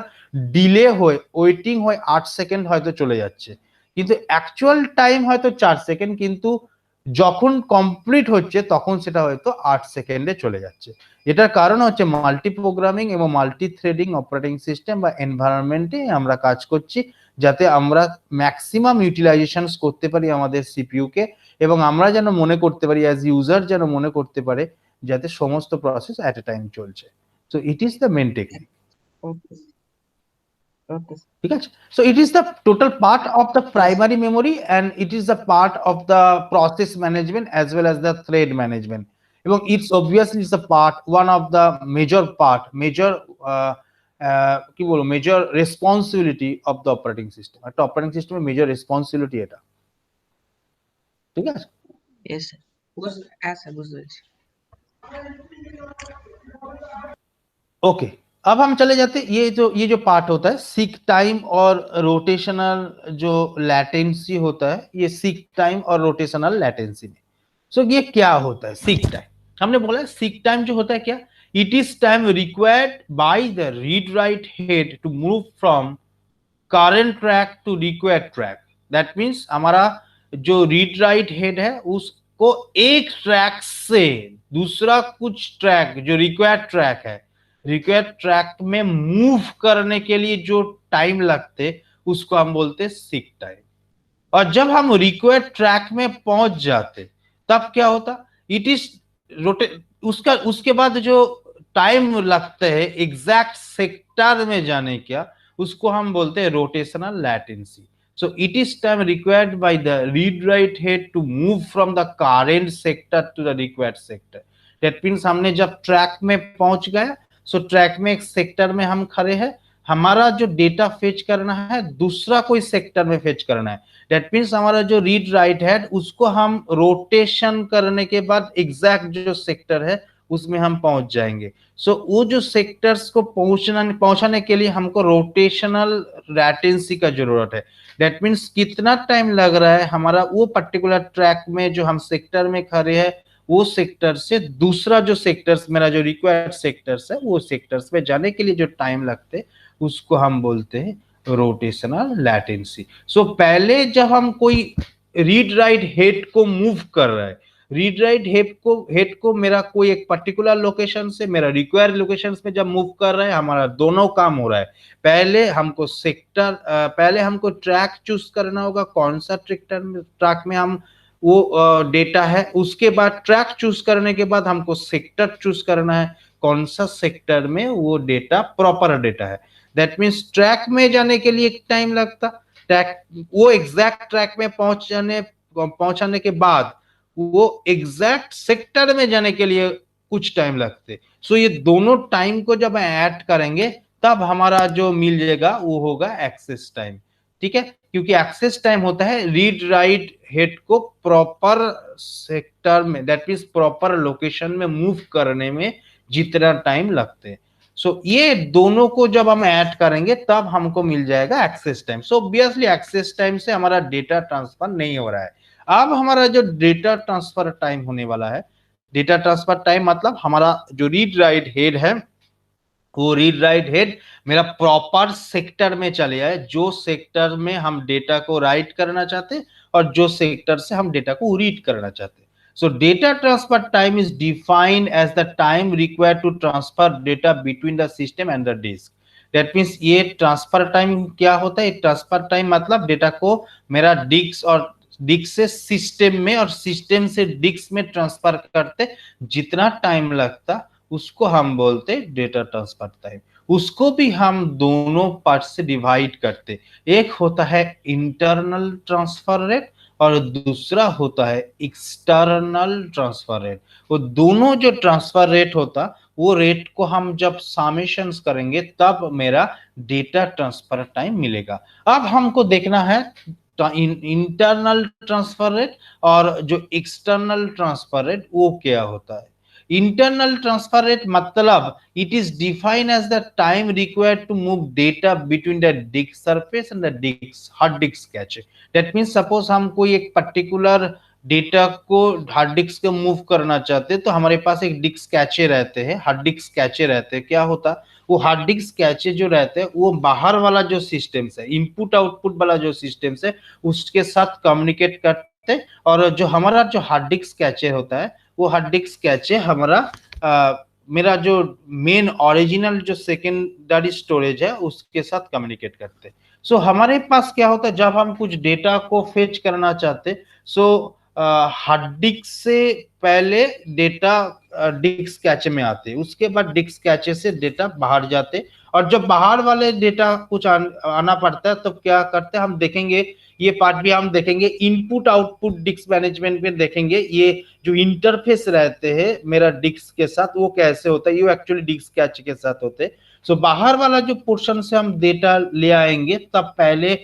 ডিলে হয়ে, ওয়েটিং হয়ে 8 সেকেন্ড হয়তো চলে যাচ্ছে। কিন্তু অ্যাকচুয়াল টাইম হয়তো 4 সেকেন্ড, কিন্তু যখন কমপ্লিট হচ্ছে তখন সেটা হয়তো 8 সেকেন্ডে চলে যাচ্ছে। এটার কারণ হচ্ছে মাল্টি প্রোগ্রামিং এবং মাল্টি থ্রেডিং অপারেটিং সিস্টেম বা এনভায়রনমেন্টে আমরা কাজ করছি, যাতে আমরা ম্যাক্সিমাম ইউটিলাইজেশন করতে পারি আমাদের সিপিইউ কে, এবং আমরা যেন মনে করতে পারি, অ্যাজ ইউজার যেন মনে করতে পারে যাতে সমস্ত প্রসেস এট এ টাইম চলছে। So it is the main technique. Okay. Okay. ঠিক আছে? So it is the total part of the primary memory, and it is the part of the process management as well as the thread management. এবং it's obviously is a part, one of the major কি বলবো, major responsibility of the operating system. একটা operating সিস্টেমের major responsibility এটা। ঠিক আছে? Yes, sir. বুঝতে পেরেছি। ओके, अब हम चले जाते, ये जो पार्ट होता है सीक टाइम और रोटेशनल जो लैटेंसी होता है, ये सीक टाइम और रोटेशनल लैटेंसी में। सो ये क्या होता है सीक टाइम? हमने बोला सीक टाइम जो होता है क्या, it is time required by the read write head to move from current track to required track. That means हमारा जो रीड राइट हेड है उसको एक ट्रैक से दूसरा कुछ ट्रैक जो रिक्वायर्ड ट्रैक है, रिक्वायर्ड ट्रैक में मूव करने के लिए जो टाइम लगते, उसको हम बोलते सीक टाइम। और जब हम रिक्वायर्ड ट्रैक में पहुंच जाते, तब क्या होता, इट इज उसके बाद जो टाइम लगता है एग्जैक्ट सेक्टर में जाने का, उसको हम बोलते हैं rotational latency. So it is time required by the read write head to move from the current sector to the required sector. That means हमने जब ट्रैक में पहुंच गए, सो ट्रैक में एक सेक्टर में हम खड़े हैं, हमारा जो डेटा फेच करना है दूसरा कोई सेक्टर में फेच करना है। दैट मीन्स हमारा जो रीड राइट है उसको हम रोटेशन करने के बाद एग्जैक्ट जो सेक्टर है उसमें हम पहुंच जाएंगे। सो वो जो सेक्टर्स को पहुंचाने के लिए हमको रोटेशनल लैटेंसी का जरूरत है। दैट मीन्स कितना टाइम लग रहा है हमारा वो पर्टिकुलर ट्रैक में जो हम सेक्टर में खड़े हैं, वो सेक्टर से दूसरा जो सेक्टर्स, मेरा जो रिक्वायर्ड सेक्टर्स है, वो सेक्टर्स में जाने के लिए जो टाइम लगते, उसको हम बोलते हैं रोटेशनल लैटेंसी। सो पहले जब हम कोई रीड राइट हेड को मूव कर रहा है, रीड राइट हेड को मेरा कोई एक पर्टिकुलर लोकेशन से मेरा रिक्वायर्ड लोकेशन में जब मूव कर रहा है, हमारा दोनों काम हो रहा है। पहले हमको ट्रैक चूज करना होगा, कौन सा ट्रैक में हम वो डेटा है। उसके बाद ट्रैक चूज करने के बाद हमको सेक्टर चूज करना है, कौन सा सेक्टर में वो डेटा प्रॉपर डेटा है। दैट मीन्स ट्रैक में जाने के लिए एक टाइम लगता, ट्रैक वो एग्जैक्ट ट्रैक में पहुंचाने के बाद वो एग्जैक्ट सेक्टर में जाने के लिए कुछ टाइम लगते। सो ये दोनों टाइम को जब ऐड करेंगे तब हमारा जो मिल जाएगा वो होगा एक्सेस टाइम। ठीक है, क्योंकि एक्सेस टाइम होता है रीड राइट हेड को प्रॉपर सेक्टर में, दैट मीन्स प्रॉपर लोकेशन में मूव करने में जितना टाइम लगते हैं। सो ये दोनों को जब हम ऐड करेंगे तब हमको मिल जाएगा access time. So obviously access time से हमारा डेटा ट्रांसफर नहीं हो रहा है। अब हमारा जो डेटा ट्रांसफर टाइम होने वाला है, डेटा ट्रांसफर टाइम मतलब हमारा जो रीड राइट हेड है, वो रीड राइट हेड मेरा प्रॉपर सेक्टर में चले आए, जो सेक्टर में हम डेटा को राइट करना चाहते हैं और जो सेक्टर से हम डेटा को रीड करना चाहते हैं। So data transfer time is defined as the time required to transfer data between the system and the disk. That means ये ट्रांसफर टाइम क्या होता है, ट्रांसफर टाइम मतलब डेटा को मेरा डिस्क और डिस्क से सिस्टम में और सिस्टम से डिस्क में ट्रांसफर करते जितना टाइम लगता उसको हम बोलते डेटा ट्रांसफर टाइम। उसको भी हम दोनों पार्ट से डिवाइड करते, एक होता है इंटरनल ट्रांसफर रेट और दूसरा होता है एक्सटर्नल ट्रांसफर रेट। वो दोनों जो ट्रांसफर रेट होता वो रेट को हम जब समेशंस करेंगे तब मेरा डेटा ट्रांसफर टाइम मिलेगा। अब हमको देखना है इंटरनल ट्रांसफर रेट और जो एक्सटर्नल ट्रांसफर रेट वो क्या होता है। Internal transfer rate मतलब it is defined as the time required to move data between the disk surface and the disk hard disk cache. That means suppose हम कोई एक particular डेटा को hard disk को मूव करना चाहते हैं तो हमारे पास एक डिस्क कैचे रहते हैं, हार्ड डिस्क कैचे रहते हैं। क्या होता वो हार्ड डिस्क कैचे जो रहते हैं वो बाहर वाला जो सिस्टम्स है, इनपुट आउटपुट वाला जो सिस्टम्स है उसके साथ कम्युनिकेट करते हैं। और जो हमारा जो हार्ड डिस्क कैचे होता है वो हार्ड डिस्क कैचे हमारा मेरा जो मेन ओरिजिनल जो सेकेंडरी स्टोरेज है उसके साथ कम्युनिकेट करते। सो हमारे पास क्या होता है जब हम कुछ डेटा को फेच करना चाहते, सो हार्ड डिस्क से पहले डेटा डिस्क कैचे में आते, उसके बाद डिस्क कैचे से डेटा बाहर जाते और जब बाहर वाले डेटा कुछ आना पड़ता है तब तो क्या करते हैं हम देखेंगे, ये पार्ट भी हम देखेंगे इनपुट आउटपुट डिस्क मैनेजमेंट में देखेंगे। ये जो इंटरफेस रहते हैं मेरा डिस्क के साथ वो कैसे होता है, ये एक्चुअली डिस्क कैचे के साथ होते हैं। सो बाहर वाला जो पोर्शन से हम डेटा ले आएंगे तब पहले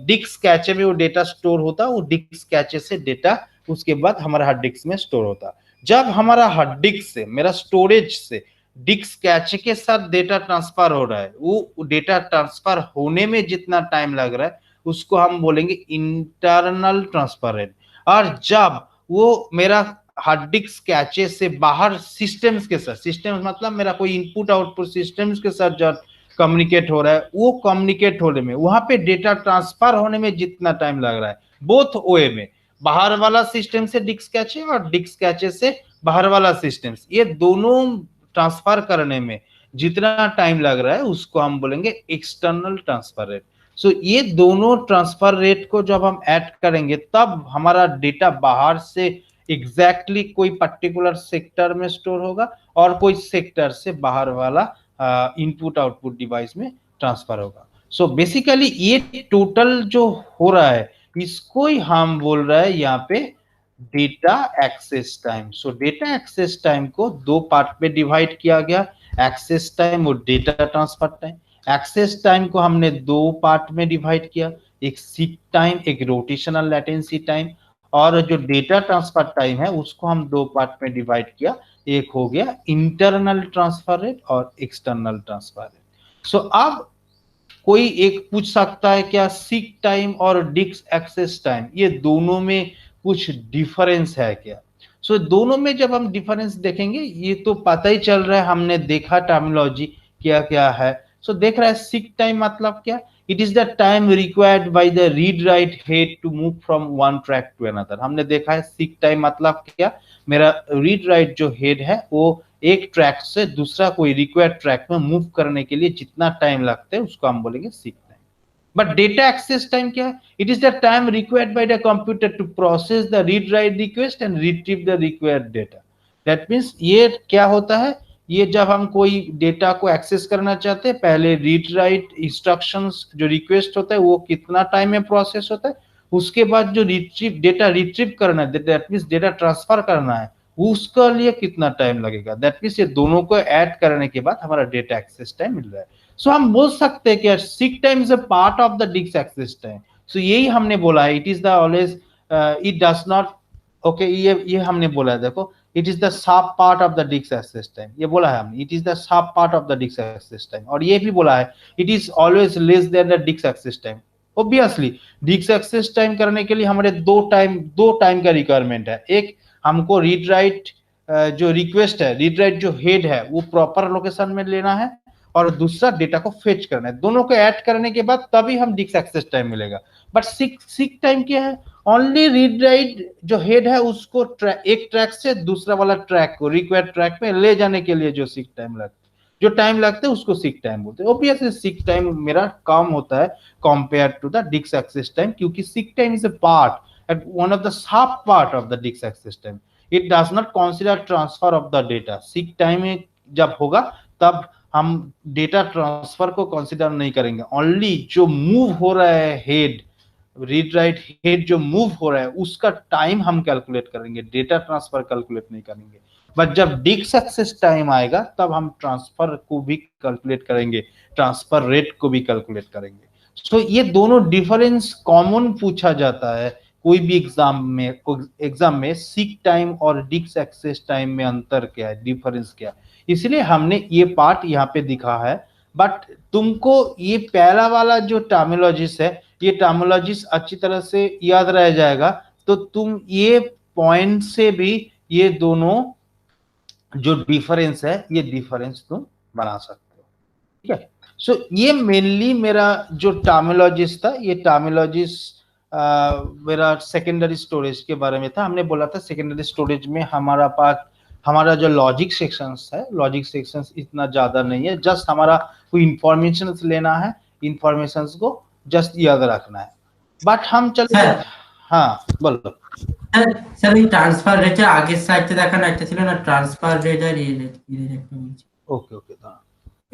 डिस्क कैचे में वो डेटा स्टोर होता, वो डिस्क कैचे से डेटा उसके बाद हमारा हार्ड डिस्क में स्टोर होता। जब हमारा हार्ड डिस्क से मेरा स्टोरेज से डिस्क कैचे के साथ डेटा ट्रांसफर हो रहा है, वो डेटा ट्रांसफर होने में जितना टाइम लग रहा है उसको हम बोलेंगे इंटरनल ट्रांसफर रेट। और जब वो मेरा हार्ड डिस्क कैचे से बाहर सिस्टम्स के साथ, सिस्टम्स मतलब मेरा कोई इनपुट आउटपुट सिस्टम्स के साथ जब कम्युनिकेट हो रहा है, वो कम्युनिकेट होने में वहां पे डेटा ट्रांसफर होने में जितना टाइम लग रहा है बोथ वे में, बाहर वाला सिस्टम से डिस्क कैचे और डिस्क कैचे से बाहर वाला सिस्टम्स, ये दोनों ट्रांसफर करने में जितना टाइम लग रहा है उसको हम बोलेंगे एक्सटर्नल ट्रांसफर रेट। सो ये दोनों ट्रांसफर रेट को जब हम ऐड करेंगे तब हमारा डेटा बाहर से एग्जैक्टली कोई पर्टिकुलर सेक्टर में स्टोर होगा और कोई सेक्टर से बाहर वाला इनपुट आउटपुट डिवाइस में ट्रांसफर होगा। सो बेसिकली ये टोटल जो हो रहा है इसको ही हम बोल रहे हैं यहाँ पे data access time. So data access time को दो पार्ट में डिवाइड किया गया, एक्सेस टाइम और data transfer time. Access time को हमने दो पार्ट में डिवाइड किया, एक सीक टाइम, एक रोटेशनल लेटेंसी टाइम। और जो डेटा ट्रांसफर टाइम है उसको हम दो पार्ट में डिवाइड किया, एक हो गया इंटरनल ट्रांसफर रेट और एक्सटर्नल ट्रांसफर रेट। सो अब कोई एक पूछ सकता है क्या सीक टाइम और डिस्क एक्सेस टाइम ये दोनों में कुछ डिफरेंस है क्या? सो दोनों में जब हम डिफरेंस देखेंगे ये तो पता ही चल रहा है, हमने देखा टर्मिनोलॉजी क्या क्या है। सो देख रहा है सीक टाइम मतलब क्या, it is the time required by the read write head to move from one track to another. हमने देखा है सीक टाइम मतलब क्या, मेरा रीड राइट जो हेड है वो एक ट्रैक से दूसरा कोई रिक्वायर्ड ट्रैक में मूव करने के लिए जितना टाइम लगता है उसको हम बोलेंगे seek time. But data access time क्या है? It is the time required by the computer to process the read write request and retrieve the required data. That means ये क्या होता है, ये जब हम कोई डेटा को एक्सेस करना चाहते हैं, पहले रीड राइट इंस्ट्रक्शंस जो रिक्वेस्ट होता है वो कितना टाइम में प्रोसेस होता है, उसके बाद जो डेटा रिट्रीव करना है, दैट मीन्स डेटा ट्रांसफर करना है, उसके लिए कितना टाइम लगेगा। दैट मीन्स ये दोनों को ऐड करने के बाद हमारा डेटा एक्सेस टाइम मिल रहा है। सो हम बोल सकते हैं कि seek time is a part of the disk access time. So यही हमने बोला है, it is the always, it does not, okay, ये हमने बोला है, देखो, it is the sub part of the disk access time, ये बोला है हमने, it is the sub part of the disk access time. और ये भी बोला है it is always less than the disk access time. Obviously disc access time करने के लिए हमारे दो टाइम का रिक्वायरमेंट है। एक, हमको रीड राइट जो रिक्वेस्ट है, रीड राइट जो हेड है वो प्रॉपर लोकेशन में लेना है, और दूसरा डेटा को फेच करना है। दोनों को ऐड करने के बाद तभी हम डिस्क एक्सेस टाइम मिलेगा। बट सीक टाइम क्या है? ओनली रीड राइट जो हेड है उसको एक ट्रैक से दूसरा वाला ट्रैक को रिक्वायर्ड ट्रैक में ले जाने के लिए जो सीक टाइम लगता है, जो टाइम लगता है उसको सीक टाइम बोलते हैं। ऑब्वियसली सीक टाइम मेरा कम होता है compare to the disk access time, क्योंकि seek time is a part and one of the sub part of the disk access time. It does not consider transfer of the data. Seek time में जब होगा तब हम data transfer को consider नहीं करेंगे, only जो मूव हो रहा है हेड, रीड राइट हेड जो मूव हो रहा है उसका टाइम हम कैलकुलेट करेंगे, डेटा ट्रांसफर कैलकुलेट नहीं करेंगे। बट जब डिस्क एक्सेस टाइम आएगा तब हम ट्रांसफर को भी कैलकुलेट करेंगे, ट्रांसफर रेट को भी कैलकुलेट करेंगे। सो ये दोनों डिफरेंस कॉमन पूछा जाता है कोई भी एग्जाम में सीक टाइम और डिस्क एक्सेस टाइम में अंतर क्या है, डिफरेंस क्या है, इसलिए हमने ये पार्ट यहाँ पे दिखा है। बट तुमको ये पहला वाला जो टर्मिनोलॉजीज है, ये टर्मिनोलॉजीज अच्छी तरह से याद रह जाएगा, तो तुम ये पॉइंट से भी ये दोनों जो डिफरेंस है, ये डिफरेंस तुम बना सकते हो, ठीक है। सो ये मेनली मेरा जो टर्मिनोलॉजीज था, ये टर्मिनोलॉजीज मेरा सेकेंडरी स्टोरेज के बारे में था। हमने बोला था सेकेंडरी स्टोरेज में हमारा जो लॉजिक सेक्शंस है, लॉजिक सेक्शंस इतना ज्यादा नहीं है, जस्ट हमारा कोई इंफॉर्मेशन लेना है, इंफॉर्मेशन को जस्ट याद रखना है। बट हम चलते, हाँ बोलो স্যার ওই ট্রান্সফার রেটের আগের স্লাইডে দেখানো একটা ছিল না, ট্রান্সফার রেট আর ইয়ে রেট, ওকে ওকে,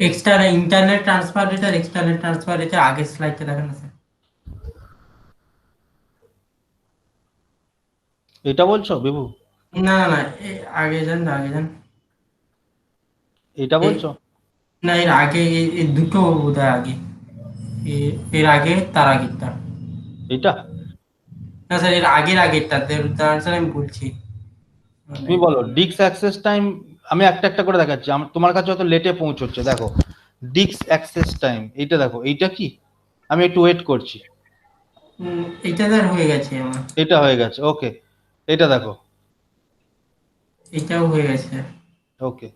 এক্সটার্নাল ইন্টারনেট ট্রান্সফার রেট আর এক্সটার্নাল ট্রান্সফার রেটের আগের স্লাইডে দেখানো স্যার। এটা বলছো বিভু? না না না, আগে যান, আগে যান, এটা বলছো না এর আগে, এই দুটো বোধহয় আগে, এর আগে তার আগেরটা, এটা না স্যার এর আগেরটা দাঁড়ান স্যার আমি বলছি। তুমি বলো ডিস্ক অ্যাক্সেস টাইম, আমি একটা একটা করে দেখাচ্ছি, তোমার কাছে হয়তো লেটে পৌঁছচ্ছে। দেখো ডিস্ক অ্যাক্সেস টাইম, এইটা দেখো, এইটা কি, আমি একটু ওয়েট করছি, এটা স্যার হয়ে গেছে আমার, এটা হয়ে গেছে, ওকে। এটা দেখো, এটাও হয়ে গেছে, ওকে।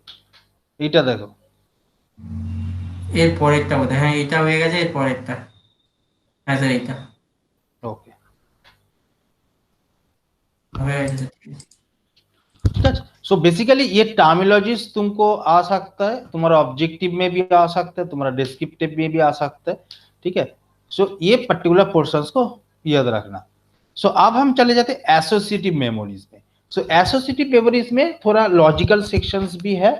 এইটা দেখো, এর পরেরটা বোধহয়, হ্যাঁ এটা হয়ে গেছে, এর পরেরটা, হ্যাঁ স্যার এইটা ओके, হয়ে গেছে। ठीक है। सो बेसिकली ये टर्मिनोलॉजीज तुमको आ सकता है, तुम्हारा ऑब्जेक्टिव में भी आ सकता है, तुम्हारा डिस्क्रिप्टिव में भी आ सकता है, ठीक है। सो ये पर्टिकुलर पोर्शंस को याद रखना। सो अब हम चले जाते हैं एसोसिएटिव मेमोरीज में। सो एसोसिएटिव मेमोरीज में थोड़ा लॉजिकल सेक्शंस भी है,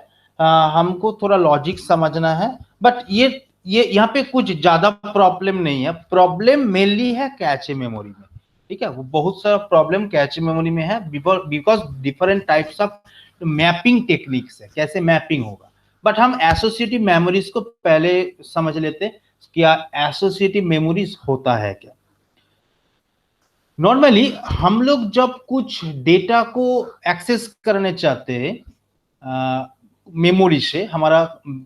हमको थोड़ा लॉजिक समझना है, बट ये यहाँ पे कुछ ज्यादा प्रॉब्लम नहीं है। प्रॉब्लम मेनली है कैचे मेमोरी में, ठीक है। वो बहुत सारा प्रॉब्लम कैचे मेमोरी में है, because different types of mapping techniques है, कैसे मैपिंग होगा। बट हम एसोसिएटिव मेमोरीज को पहले समझ लेते हैं, क्या एसोसिएटिव मेमोरीज होता है क्या। नॉर्मली हम लोग जब कुछ डेटा को एक्सेस करने चाहते हैं मेमोरी से, हमारा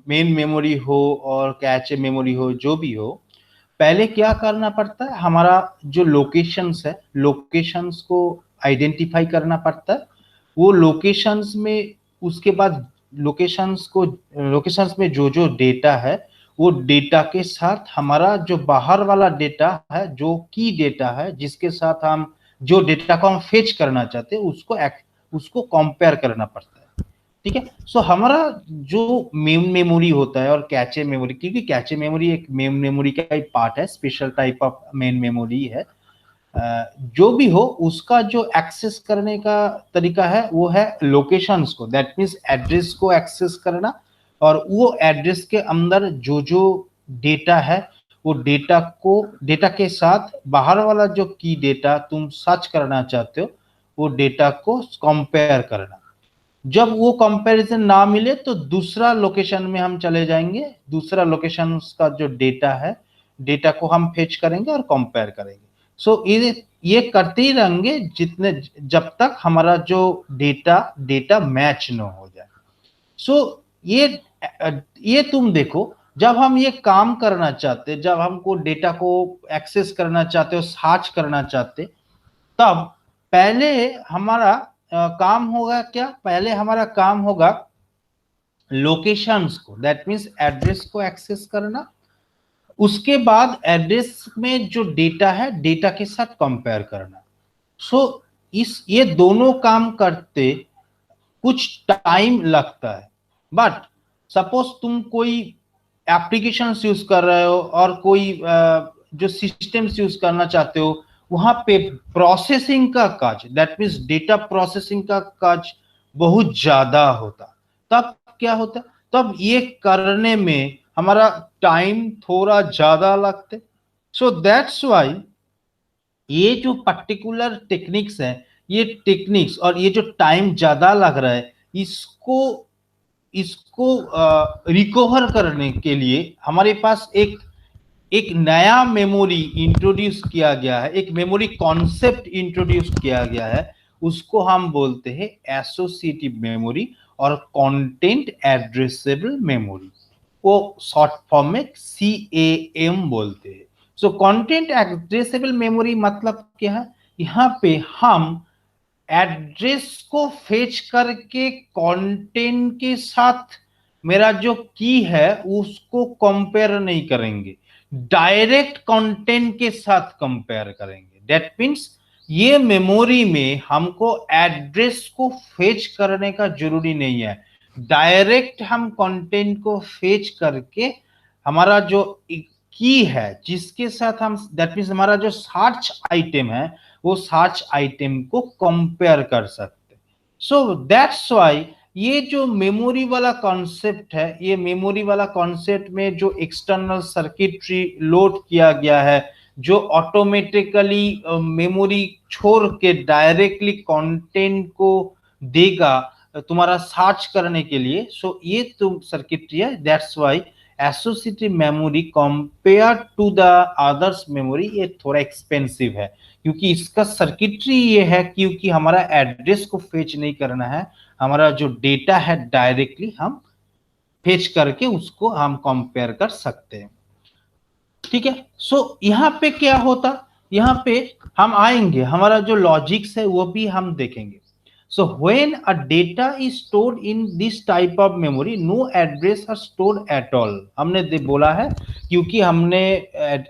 मेन मेमोरी हो और कैचे मेमोरी हो, जो भी हो, पहले क्या करना पड़ता है, हमारा जो लोकेशंस है, लोकेशंस को आइडेंटिफाई करना पड़ता है। वो लोकेशंस में, उसके बाद लोकेशंस में जो डेटा है, वो डेटा के साथ हमारा जो बाहर वाला डेटा है, जो की डेटा है, जिसके साथ हम जो डेटा को हम फेच करना चाहते हैं, उसको कंपेयर करना पड़ता है, ठीक है। सो हमारा जो मेन मेमोरी होता है और कैचे मेमोरी, क्योंकि कैचे मेमोरी एक मेन मेमोरी का ही पार्ट है, special type of main memory है। जो भी हो उसका जो एक्सेस करने का तरीका है वो है लोकेशंस को, दैट मीन्स एड्रेस को एक्सेस करना, और वो एड्रेस के अंदर जो जो डेटा है वो डेटा के साथ बाहर वाला जो की डेटा तुम सर्च करना चाहते हो वो डेटा को कंपेयर करना। जब वो कंपैरिजन ना मिले तो दूसरा लोकेशन में हम चले जाएंगे, दूसरा लोकेशन का जो डेटा है डेटा को हम फेच करेंगे और कंपेयर करेंगे। सो ये करते ही रहेंगे जितने जब तक हमारा जो डेटा मैच न हो जाए। सो ये तुम देखो, जब हम ये काम करना चाहते, जब हमको डेटा को एक्सेस करना चाहते हो, सर्च करना चाहते, तब पहले हमारा काम होगा क्या, पहले हमारा काम होगा लोकेशंस को, दैट मीन्स एड्रेस को एक्सेस करना। उसके बाद एड्रेस में जो डेटा है डेटा के साथ कंपेयर करना। सो ये दोनों काम करते कुछ टाइम लगता है, बट सपोज तुम कोई एप्लीकेशन यूज कर रहे हो और कोई जो सिस्टम्स यूज करना चाहते हो, वहां पे प्रोसेसिंग का काज, दैट मीन्स डेटा प्रोसेसिंग का काज बहुत ज्यादा होता, तब क्या होता, तब ये करने में हमारा टाइम थोड़ा ज्यादा लगते। सो दैट्स वाई ये जो पर्टिकुलर टेक्निक्स है, ये टेक्निक्स और ये जो टाइम ज्यादा लग रहा है, इसको इसको रिकवर करने के लिए हमारे पास एक नया मेमोरी इंट्रोड्यूस किया गया है, एक मेमोरी कॉन्सेप्ट इंट्रोड्यूस किया गया है। उसको हम बोलते हैं एसोसिएटिव मेमोरी और कंटेंट एड्रेसेबल मेमोरी, वो शॉर्ट फॉर्म में CAM बोलते हैं। सो कंटेंट एड्रेसेबल मेमोरी मतलब क्या है, यहाँ पे हम एड्रेस को फेच करके कंटेंट के साथ मेरा जो की है उसको कंपेयर नहीं करेंगे, डायरेक्ट कंटेंट के साथ कंपेयर करेंगे। दैट मीन्स ये मेमोरी में हमको एड्रेस को फेच करने का जरूरी नहीं है, डायरेक्ट हम कंटेंट को फेच करके हमारा जो की है जिसके साथ हम, दैट मीन्स हमारा जो सर्च आइटम है वो सर्च आइटम को कंपेयर कर सकते। सो दैट्स वाई ये जो मेमोरी वाला कॉन्सेप्ट है, ये मेमोरी वाला कॉन्सेप्ट में जो एक्सटर्नल सर्किटरी लोड किया गया है, जो ऑटोमेटिकली मेमोरी छोड़ के डायरेक्टली कंटेंट को देगा तुम्हारा सर्च करने के लिए। सो ये तुम सर्किटरी है, that's why associative memory compare to the others memory ये थोड़ा एक्सपेंसिव है, क्योंकि इसका सर्किटरी ये है, क्योंकि हमारा एड्रेस को फेच नहीं करना है, हमारा जो डेटा है डायरेक्टली हम फेच करके उसको हम कंपेयर कर सकते हैं। ठीक है। सो यहाँ पे क्या होता, यहाँ पे हम आएंगे, हमारा जो लॉजिक्स है वो भी हम देखेंगे। So when a data is stored in this type of memory, no address are stored at all. हमने बोला है क्योंकि हमने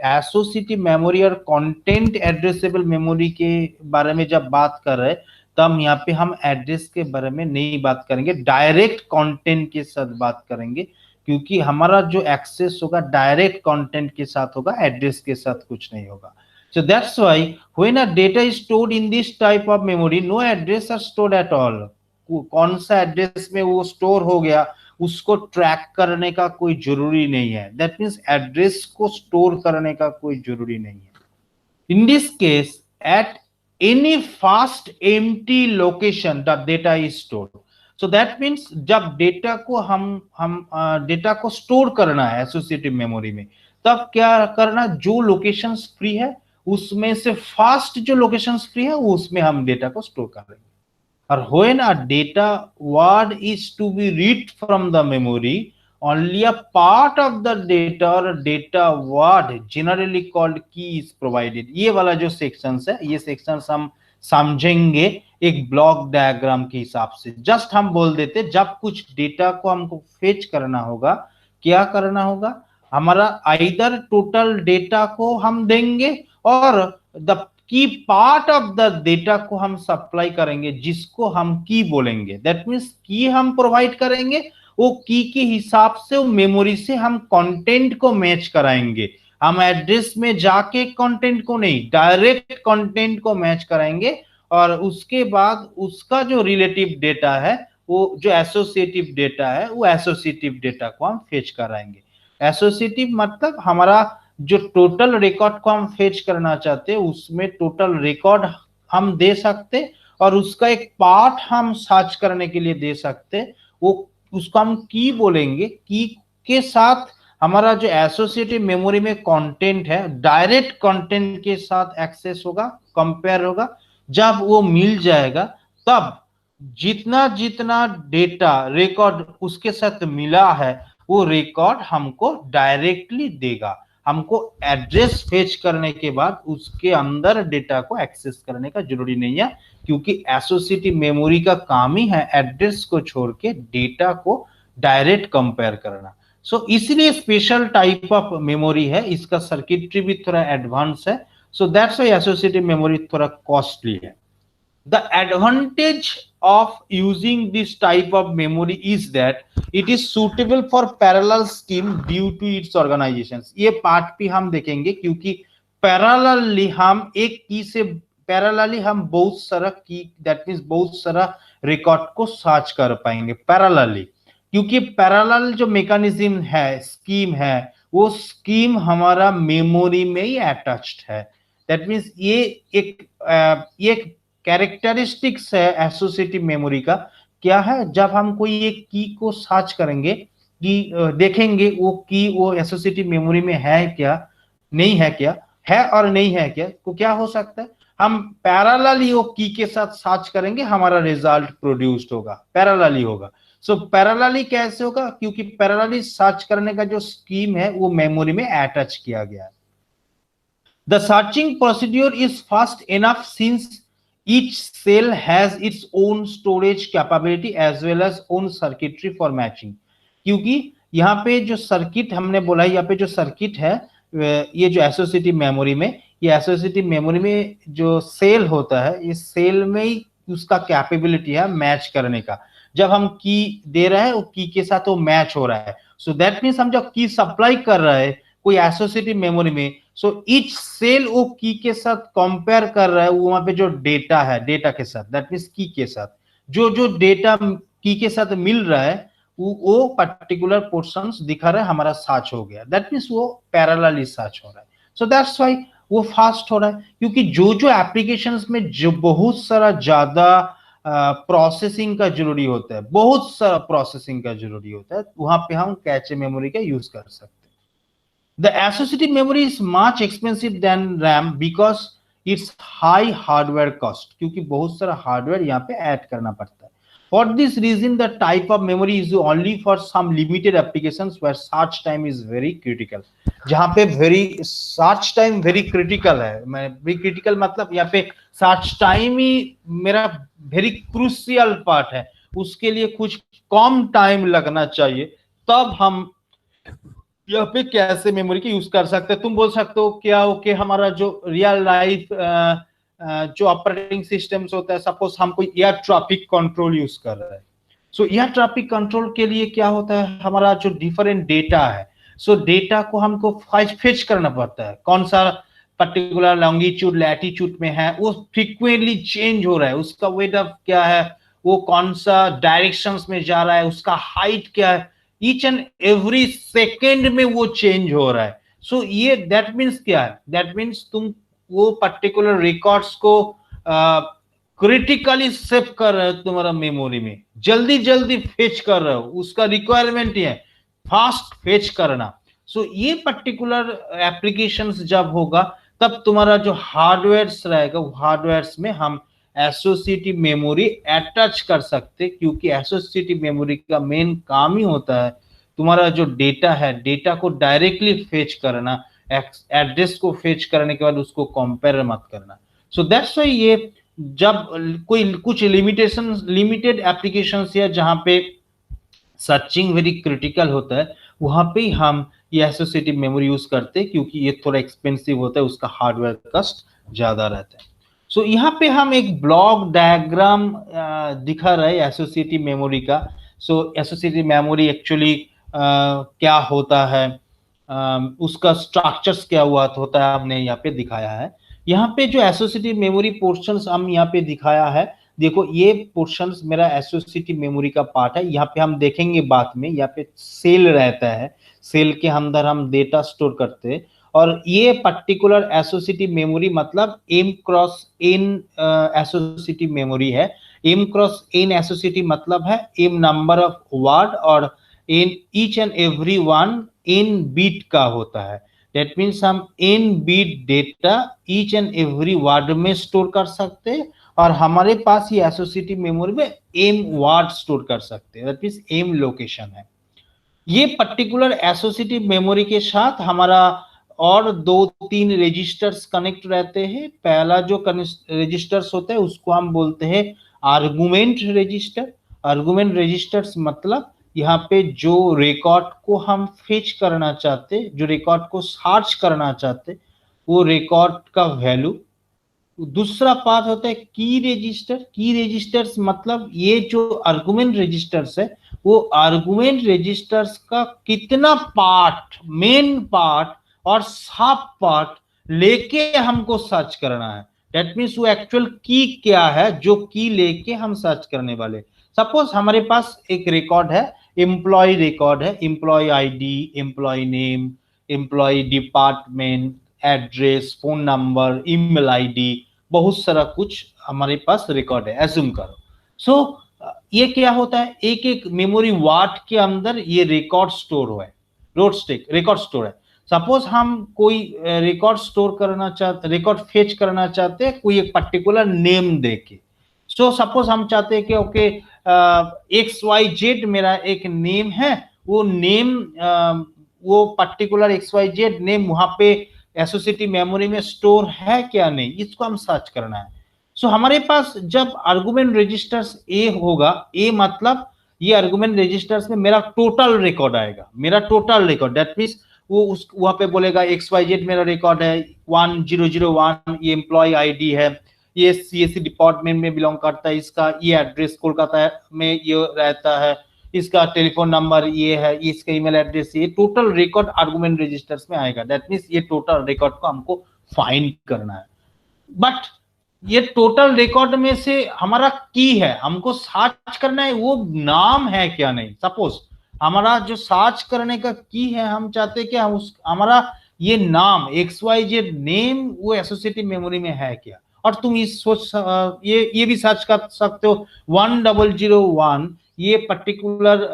एसोसिएटिव मेमोरी और कंटेंट एड्रेसेबल मेमोरी के बारे में जब बात कर रहे हैं, तब यहाँ पे हम एड्रेस के बारे में नहीं बात करेंगे, डायरेक्ट कंटेंट के साथ बात करेंगे, क्योंकि हमारा जो एक्सेस होगा डायरेक्ट कंटेंट के साथ होगा, एड्रेस के साथ कुछ नहीं होगा। So that's why when a data is stored in this type of memory, no address are stored at all. कौन सा एड्रेस में वो स्टोर हो गया उसको ट्रैक करने का कोई जरूरी नहीं है, दैट मीन्स एड्रेस को स्टोर करने का कोई जरूरी नहीं है। In this case at any fast empty location the data is stored. So that means जब डेटा को हम डेटा को स्टोर करना है एसोसिएटिव मेमोरी में, तब क्या करना, जो लोकेशंस फ्री है उसमें से फास्ट जो लोकेशंस फ्री है उसमें हम डेटा को स्टोर करेंगे। और when a data word is to be read from the memory, only a part of the data or data word generally called key is provided। ये वाला जो सेक्शंस है, ये सेक्शंस हम समझेंगे एक ब्लॉक डायग्राम के हिसाब से। जस्ट हम बोल देते जब कुछ डेटा को हमको फेच करना होगा, क्या करना होगा, हमारा आइदर टोटल डेटा को हम देंगे और the key part of the data को हम सप्लाई करेंगे, जिसको हम की बोलेंगे। दैट मीन्स की हम प्रोवाइड करेंगे, वो की के हिसाब से वो मेमोरी से हम कंटेंट को मैच कराएंगे। हम एड्रेस में जाके कंटेंट को नहीं, डायरेक्ट कंटेंट को मैच कराएंगे, और उसके बाद उसका जो रिलेटिव डेटा है, वो जो एसोसिएटिव डेटा है, वो एसोसिएटिव डेटा को हम फेच कराएंगे। एसोसिएटिव मतलब हमारा जो टोटल रिकॉर्ड को हम फेच करना चाहते हैं, उसमें टोटल रिकॉर्ड हम दे सकते, और उसका एक पार्ट हम सर्च करने के लिए दे सकते, वो उसको हम की बोलेंगे। की के साथ हमारा जो एसोसिएटिव मेमोरी में कंटेंट है, डायरेक्ट कंटेंट के साथ एक्सेस होगा, कंपेयर होगा। जब वो मिल जाएगा, तब जितना जितना डेटा रिकॉर्ड उसके साथ मिला है, वो रिकॉर्ड हमको डायरेक्टली देगा। हमको एड्रेस फेच करने के बाद उसके अंदर डेटा को एक्सेस करने का जरूरी नहीं है, क्योंकि एसोसिएटिव मेमोरी का काम ही है एड्रेस को छोड़ के डेटा को डायरेक्ट कंपेयर करना। सो इसलिए स्पेशल टाइप ऑफ मेमोरी है, इसका सर्किटरी भी थोड़ा एडवांस है। So that's why associative memory थोड़ा कॉस्टली है। The advantage of using this type of memory is that it is suitable for parallel scheme due to its organizations। ये part भी हम देखेंगे, क्योंकि पैरेलली हम एक की से पैरेलली हम बहुत सारा की, दैट मींस बहुत सारा रिकॉर्ड को सर्च कर पाएंगे पैरेलली, क्योंकि पैरेलल जो मैकेनिज्म है, स्कीम है, वो स्कीम हमारा मेमोरी में ही अटैच्ड है। दैट मींस ये एक कैरेक्टरिस्टिक्स है एसोसिएटिव मेमोरी का। क्या है, जब हम कोई एक की को सर्च करेंगे, कि देखेंगे वो की वो एसोसिएटिव मेमोरी में है क्या, नहीं है क्या, है और नहीं है क्या, तो क्या हो सकता है, हम पैरेलली वो की के साथ सर्च करेंगे, हमारा रिजल्ट प्रोड्यूस्ड होगा, पैरेलली होगा। सो पैरेलली कैसे होगा, क्योंकि पैरेलली सर्च करने का जो स्कीम है वो मेमोरी में अटैच किया गया है। The searching procedure is fast enough since each cell has its own storage capability as well as own circuitry for matching। क्योंकि यहाँ पे जो सर्किट हमने बोला, यहाँ पे जो सर्किट है, ये जो एसोसिएटिव मेमोरी में, ये एसोसिएटिव मेमोरी में जो सेल होता है, इस सेल में ही उसका कैपेबिलिटी है मैच करने का। जब हम की दे रहे हैं, वो की के साथ वो मैच हो रहा है। सो दैट मीन्स हम जब की सप्लाई कर रहे हैं कोई एसोसिएटिव मेमोरी में, सो ईच सेल वो की के साथ कंपेयर कर रहा है, वो वहां पे जो डेटा है, डेटा के साथ, दैट मींस की के साथ जो जो डेटा की के साथ मिल रहा है, वो पर्टिकुलर पोर्शंस दिखा रहा है, हमारा सर्च हो गया। दैट मींस वो पैरेलली सर्च हो रहा है। सो दैट्स व्हाई वो फास्ट हो रहा है, क्योंकि जो जो एप्लीकेशंस में जो बहुत सारा ज्यादा प्रोसेसिंग का जरूरी होता है, बहुत सारा प्रोसेसिंग का जरूरी होता है, वहां पे हम कैचे मेमोरी का यूज कर सकते हैं। The associative memory is much expensive than RAM because it's high hardware cost, क्योंकि बहुत सारा हार्डवेयर यहाँ पे ऐड करना पड़ता है। For this reason, the type of memory is only for some limited applications where search time is very critical। जहाँ पे search time very critical है, मैं very critical मतलब यहाँ पे search time ही मेरा very crucial part है, उसके लिए कुछ कम टाइम लगना चाहिए, तब हम यहाँ पे कैसे मेमोरी की यूज कर सकते हैं। तुम बोल सकते हो क्या हो कि हमारा जो रियल लाइफ जो ऑपरेटिंग सिस्टम्स होता है, सपोज हम कोई एयर ट्रैफिक कंट्रोल यूज कर रहे हैं, सो एयर ट्रैफिक कंट्रोल के लिए क्या होता है, हमारा जो डिफरेंट डेटा है, सो डेटा को हमको फेच करना पड़ता है, कौन सा पर्टिकुलर लॉन्गिट्यूड लैटिट्यूड में है, वो फ्रीक्वेंटली चेंज हो रहा है, उसका वेट ऑफ क्या है, वो कौन सा डायरेक्शंस में जा रहा है, उसका हाइट क्या है, ईच एंड एवरी सेकेंड में वो चेंज हो रहा है। सो ये दैट मीन्स क्या है, दैट मीन्स तुम वो पर्टिकुलर रिकॉर्ड्स को क्रिटिकली सेव कर रहे हो तुम्हारा मेमोरी में, जल्दी जल्दी फेच कर रहे हो, उसका रिक्वायरमेंट है फास्ट फेच करना। सो ये पर्टिकुलर एप्लीकेशंस जब होगा, तब तुम्हारा जो हार्डवेयर रहेगा, वो हार्डवेयर में हम एसोसिएटिव मेमोरी अटैच कर सकते, क्योंकि एसोसिएटिव मेमोरी का मेन काम ही होता है तुम्हारा जो डेटा है, डेटा को डायरेक्टली फेच करना, एड्रेस को फेच करने के बाद उसको कंपेयर मत करना। सो दैट्स व्हाई ये जब कोई कुछ लिमिटेड एप्लीकेशंस या जहां पे सर्चिंग वेरी क्रिटिकल होता है, वहां पे ही हम ये एसोसिएटिव मेमोरी यूज करते हैं, क्योंकि ये थोड़ा एक्सपेंसिव होता है, उसका हार्डवेयर कॉस्ट ज्यादा रहते हैं। सो यहाँ पे हम एक ब्लॉक डायग्राम दिखा रहे हैं एसोसिएटिव मेमोरी का। सो एसोसिएटिव मेमोरी एक्चुअली क्या होता है, उसका स्ट्रक्चर्स क्या हुआ होता है, हमने यहाँ पे दिखाया है। यहाँ पे जो एसोसिएटिव मेमोरी पोर्शंस हम यहाँ पे दिखाया है, देखो ये पोर्शंस मेरा एसोसिएटिव मेमोरी का पार्ट है। यहाँ पे हम देखेंगे बाद में, यहाँ पे सेल रहता है, सेल के अंदर हम डेटा स्टोर करते हैं। और ये पर्टिकुलर एसोसिएटिव मेमोरी मतलब m cross n associative memory है। m क्रॉस n एसोसिएटिव मतलब है m नंबर ऑफ वर्ड और n each and every one n bit का होता है। दैट मीन्स हम n bit data each and every word में स्टोर कर सकते हैं, और हमारे पास ये एसोसिएटिव मेमोरी में m वर्ड स्टोर कर सकते हैं। दैट मीन्स m लोकेशन है। ये पर्टिकुलर एसोसिएटिव मेमोरी के साथ हमारा और 2-3 रजिस्टर्स कनेक्ट रहते हैं। पहला जो रजिस्टर्स होता है उसको हम बोलते हैं आर्गुमेंट रजिस्टर। आर्गुमेंट रजिस्टर्स मतलब यहाँ पे जो रिकॉर्ड को हम फेच करना चाहते, जो रिकॉर्ड को सर्च करना चाहते, वो रिकॉर्ड का वैल्यू। दूसरा पार्ट होता है की रजिस्टर। की रजिस्टर्स मतलब ये जो आर्गुमेंट रजिस्टर्स है, वो आर्गुमेंट रजिस्टर्स का कितना पार्ट, मेन पार्ट और सब पार्ट लेके हमको सर्च करना है। दैट मीन्स वो एक्चुअल की क्या है, जो की लेके हम सर्च करने वाले। सपोज हमारे पास एक रिकॉर्ड है, एम्प्लॉय रिकॉर्ड है, employee ID, employee name, employee department, address, phone number, email ID, बहुत सारा कुछ हमारे पास रिकॉर्ड है, एज्यूम करो। सो ये क्या होता है, एक एक मेमोरी वार्ड के अंदर ये रिकॉर्ड स्टोर हुआ है, रिकॉर्ड स्टोर है। सपोज हम कोई रिकॉर्ड स्टोर करना चाहते, रिकॉर्ड फेच करना चाहते हैं कोई एक पर्टिकुलर नेम देके। सो सपोज हम चाहते हैं कि ओके XYZ मेरा एक नेम है, वो नेम वो पर्टिकुलर XYZ नेम वहां पे एसोसिएटिव मेमोरी में स्टोर है क्या नहीं, इसको हम सर्च करना है। सो हमारे पास जब आर्गुमेंट रजिस्टर्स ए होगा, ए मतलब ये आर्गुमेंट रजिस्टर्स में मेरा टोटल रिकॉर्ड आएगा, मेरा टोटल रिकॉर्ड। दैट मीन्स वो उस वहां पे बोलेगा XYZ मेरा रिकॉर्ड है 1001, ये एम्प्लॉय आईडी है, ये CSC डिपार्टमेंट में बिलोंग करता है, इसका ये एड्रेस कोलकाता में ये रहता है, इसका टेलीफोन नंबर ये है, इसका ईमेल एड्रेस, ये टोटल रिकॉर्ड आर्गुमेंट रजिस्टर्स में आएगा। दैट मीन्स ये टोटल रिकॉर्ड को हमको फाइंड करना है। बट ये टोटल रिकॉर्ड में से हमारा की है, हमको सर्च करना है वो नाम है क्या नहीं। सपोज हमारा जो सर्च करने का की है, हम चाहते हैं कि हम उस हमारा ये नाम XYZ नेम वो एसोसिएटिव मेमोरी में है क्या। और तुम इस सोच ये भी सर्च कर सकते हो 1001 ये पर्टिकुलर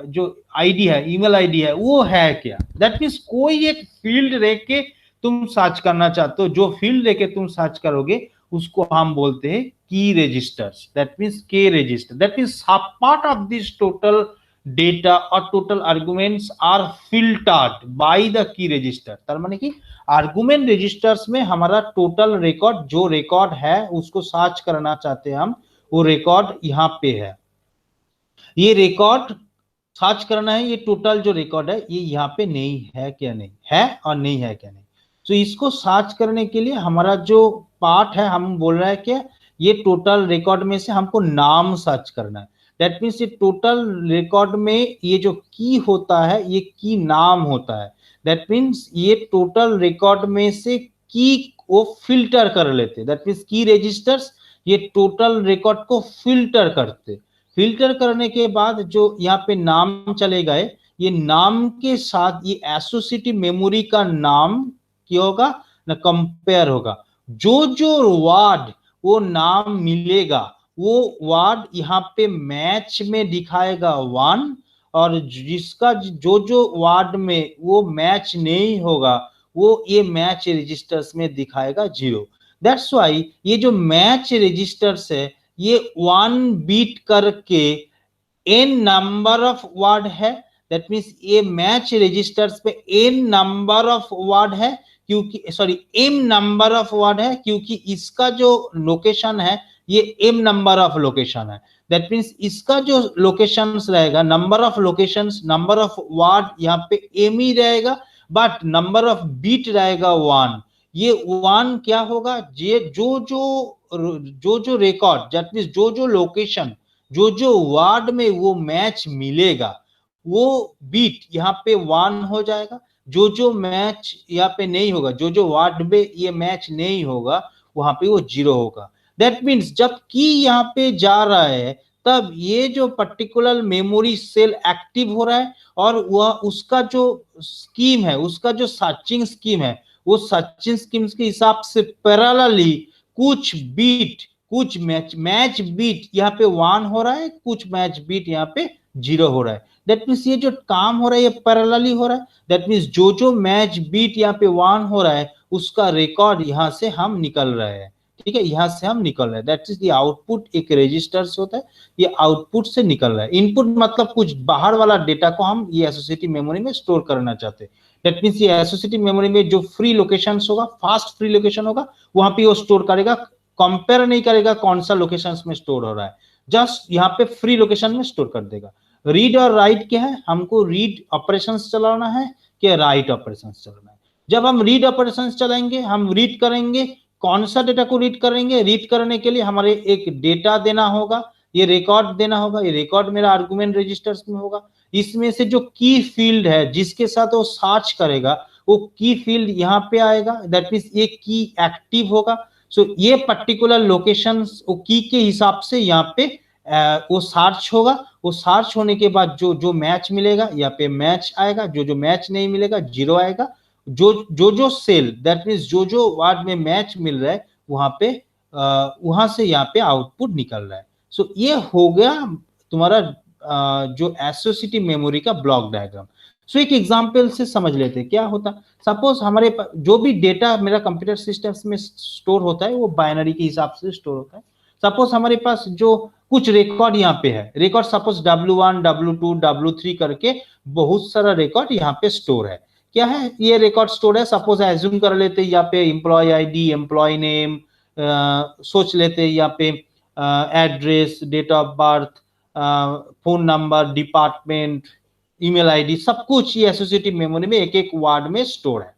जो आईडी है, ईमेल आईडी है, वो है क्या। दैट मीन्स कोई एक फील्ड रख के तुम सर्च करना चाहते हो, जो फील्ड लेके तुम सर्च करोगे उसको हम बोलते हैं key registers. That means key register. That means sub part of this total data और total arguments are filtered by the key register. तार माने कि आर्गुमेंट रजिस्टर्स में हमारा टोटल रिकॉर्ड, जो रिकॉर्ड है उसको सर्च करना चाहते हैं हम, वो रिकॉर्ड यहाँ पे है। ये रिकॉर्ड सर्च करना है, ये टोटल जो रिकॉर्ड है ये यहाँ पे नहीं है क्या नहीं है, और नहीं है क्या नहीं। तो इसको सर्च करने के लिए हमारा जो पार्ट है, हम बोल रहे हैं कि ये टोटल रिकॉर्ड में से हमको नाम सर्च करना है। दैट मीन्स ये टोटल रिकॉर्ड में ये जो की होता है, ये की नाम होता है। दैट मीन्स ये टोटल रिकॉर्ड में से की को फिल्टर कर लेते। दैट मीन्स की रजिस्टर्स ये टोटल रिकॉर्ड को फिल्टर करते। फिल्टर करने के बाद जो यहाँ पे नाम चले गए, ये नाम के साथ ये एसोसिएटिव मेमोरी का नाम क्या होगा ना, कंपेयर होगा। जो जो वर्ड वो नाम मिलेगा वो वर्ड यहाँ पे मैच में दिखाएगा 1, और जिसका जो जो वर्ड में वो मैच नहीं होगा वो ये मैच रजिस्टर्स में दिखाएगा 0। दैट्स वाई ये जो मैच रजिस्टर्स है ये 1 बीट करके n नंबर ऑफ वर्ड है। दैट मीन्स ये मैच रजिस्टर्स पे n नंबर ऑफ वर्ड है, क्योंकि m नंबर ऑफ वर्ड है, क्योंकि इसका जो लोकेशन है ये m नंबर ऑफ लोकेशन है। दैट मीन्स इसका जो लोकेशंस रहेगा, number of locations, number of word यहाँ पे m ही रहेगा, बट नंबर ऑफ बीट रहेगा 1। ये 1 क्या होगा, ये जो रिकॉर्ड, दैट मींस जो लोकेशन, जो वार्ड में वो मैच मिलेगा वो बीट यहाँ पे 1 हो जाएगा। जो मैच यहाँ पे नहीं होगा, जो वार्ड में ये मैच नहीं होगा वहां पे वो 0 होगा। दैट मीन्स जब की यहाँ पे जा रहा है तब ये जो पर्टिकुलर मेमोरी सेल एक्टिव हो रहा है और वह उसका जो स्कीम है, उसका जो सर्चिंग स्कीम है, वो सर्चिंग स्कीम के हिसाब से पैरेलली कुछ बीट, कुछ मैच बीट यहाँ पे 1 हो रहा है, कुछ मैच बीट यहाँ पे 0 हो रहा है। दैट मीन्स ये जो काम हो रहा है ये पैरेलली हो रहा है। दैट मीन्स जो मैच बीट यहाँ पे 1 हो रहा है उसका रिकॉर्ड यहाँ से हम निकल रहे हैं, ठीक है, यहाँ से हम निकल रहे हैं। दैट इज द आउटपुट, एक रजिस्टर से होता है, ये आउटपुट से निकल रहा है। इनपुट मतलब कुछ बाहर वाला डेटा को हम ये एसोसिएटिव मेमोरी में स्टोर करना चाहते हैं। दैट मीन्स ये एसोसिएटिव मेमोरी में जो फ्री लोकेशन होगा, फास्ट फ्री लोकेशन होगा, वहां पे वो स्टोर करेगा, कंपेयर नहीं करेगा कौन सा लोकेशन में स्टोर हो रहा है, जस्ट यहाँ पे फ्री लोकेशन में स्टोर कर देगा। रीड और राइट क्या है, हमको रीड ऑपरेशंस चलाना है कि राइट ऑपरेशंस चलाना है। जब हम रीड ऑपरेशंस चलाएंगे, हम रीड करेंगे, कौन सा डेटा को रीड करेंगे, रीड करने के लिए हमारे एक डेटा देना होगा, ये रिकॉर्ड देना होगा, ये रिकॉर्ड मेरा आर्गुमेंट रजिस्टर्स में होगा। इसमें से जो की फील्ड है जिसके साथ वो सर्च करेगा वो की फील्ड यहाँ पे आएगा, दैट मींस ये की एक्टिव होगा। सो ये पर्टिकुलर लोकेशन वो की के हिसाब से यहाँ पे वो सर्च होगा। वो सर्च होने के बाद जो मैच मिलेगा यहाँ पे मैच आएगा, जो मैच नहीं मिलेगा 0 आएगा। जो सेल, दैट मींस जो वार्ड में मैच मिल रहा है वहां पे वहां से यहाँ पे आउटपुट निकल रहा है। सो ये हो गया तुम्हारा जो एसोसिएटिव मेमोरी का ब्लॉक डायग्राम। सो एक एग्जांपल से समझ लेते क्या होता। सपोज हमारे जो भी डेटा मेरा कंप्यूटर सिस्टम्स में स्टोर होता है वो बाइनरी के हिसाब से स्टोर होता है। सपोज हमारे पास जो कुछ रिकॉर्ड यहाँ पे है, record suppose W1, W2, W3 करके बहुत सारा रिकॉर्ड यहाँ पे स्टोर है। क्या है ये रिकॉर्ड स्टोर है, सपोज एज्यूम कर लेते यहाँ पे एम्प्लॉय आईडी, एम्प्लॉय नेम, सोच लेते यहाँ पे address, date of birth, phone number, department, email ID, सब कुछ ये एसोसिएटिव मेमोरी में एक एक वर्ड में स्टोर है।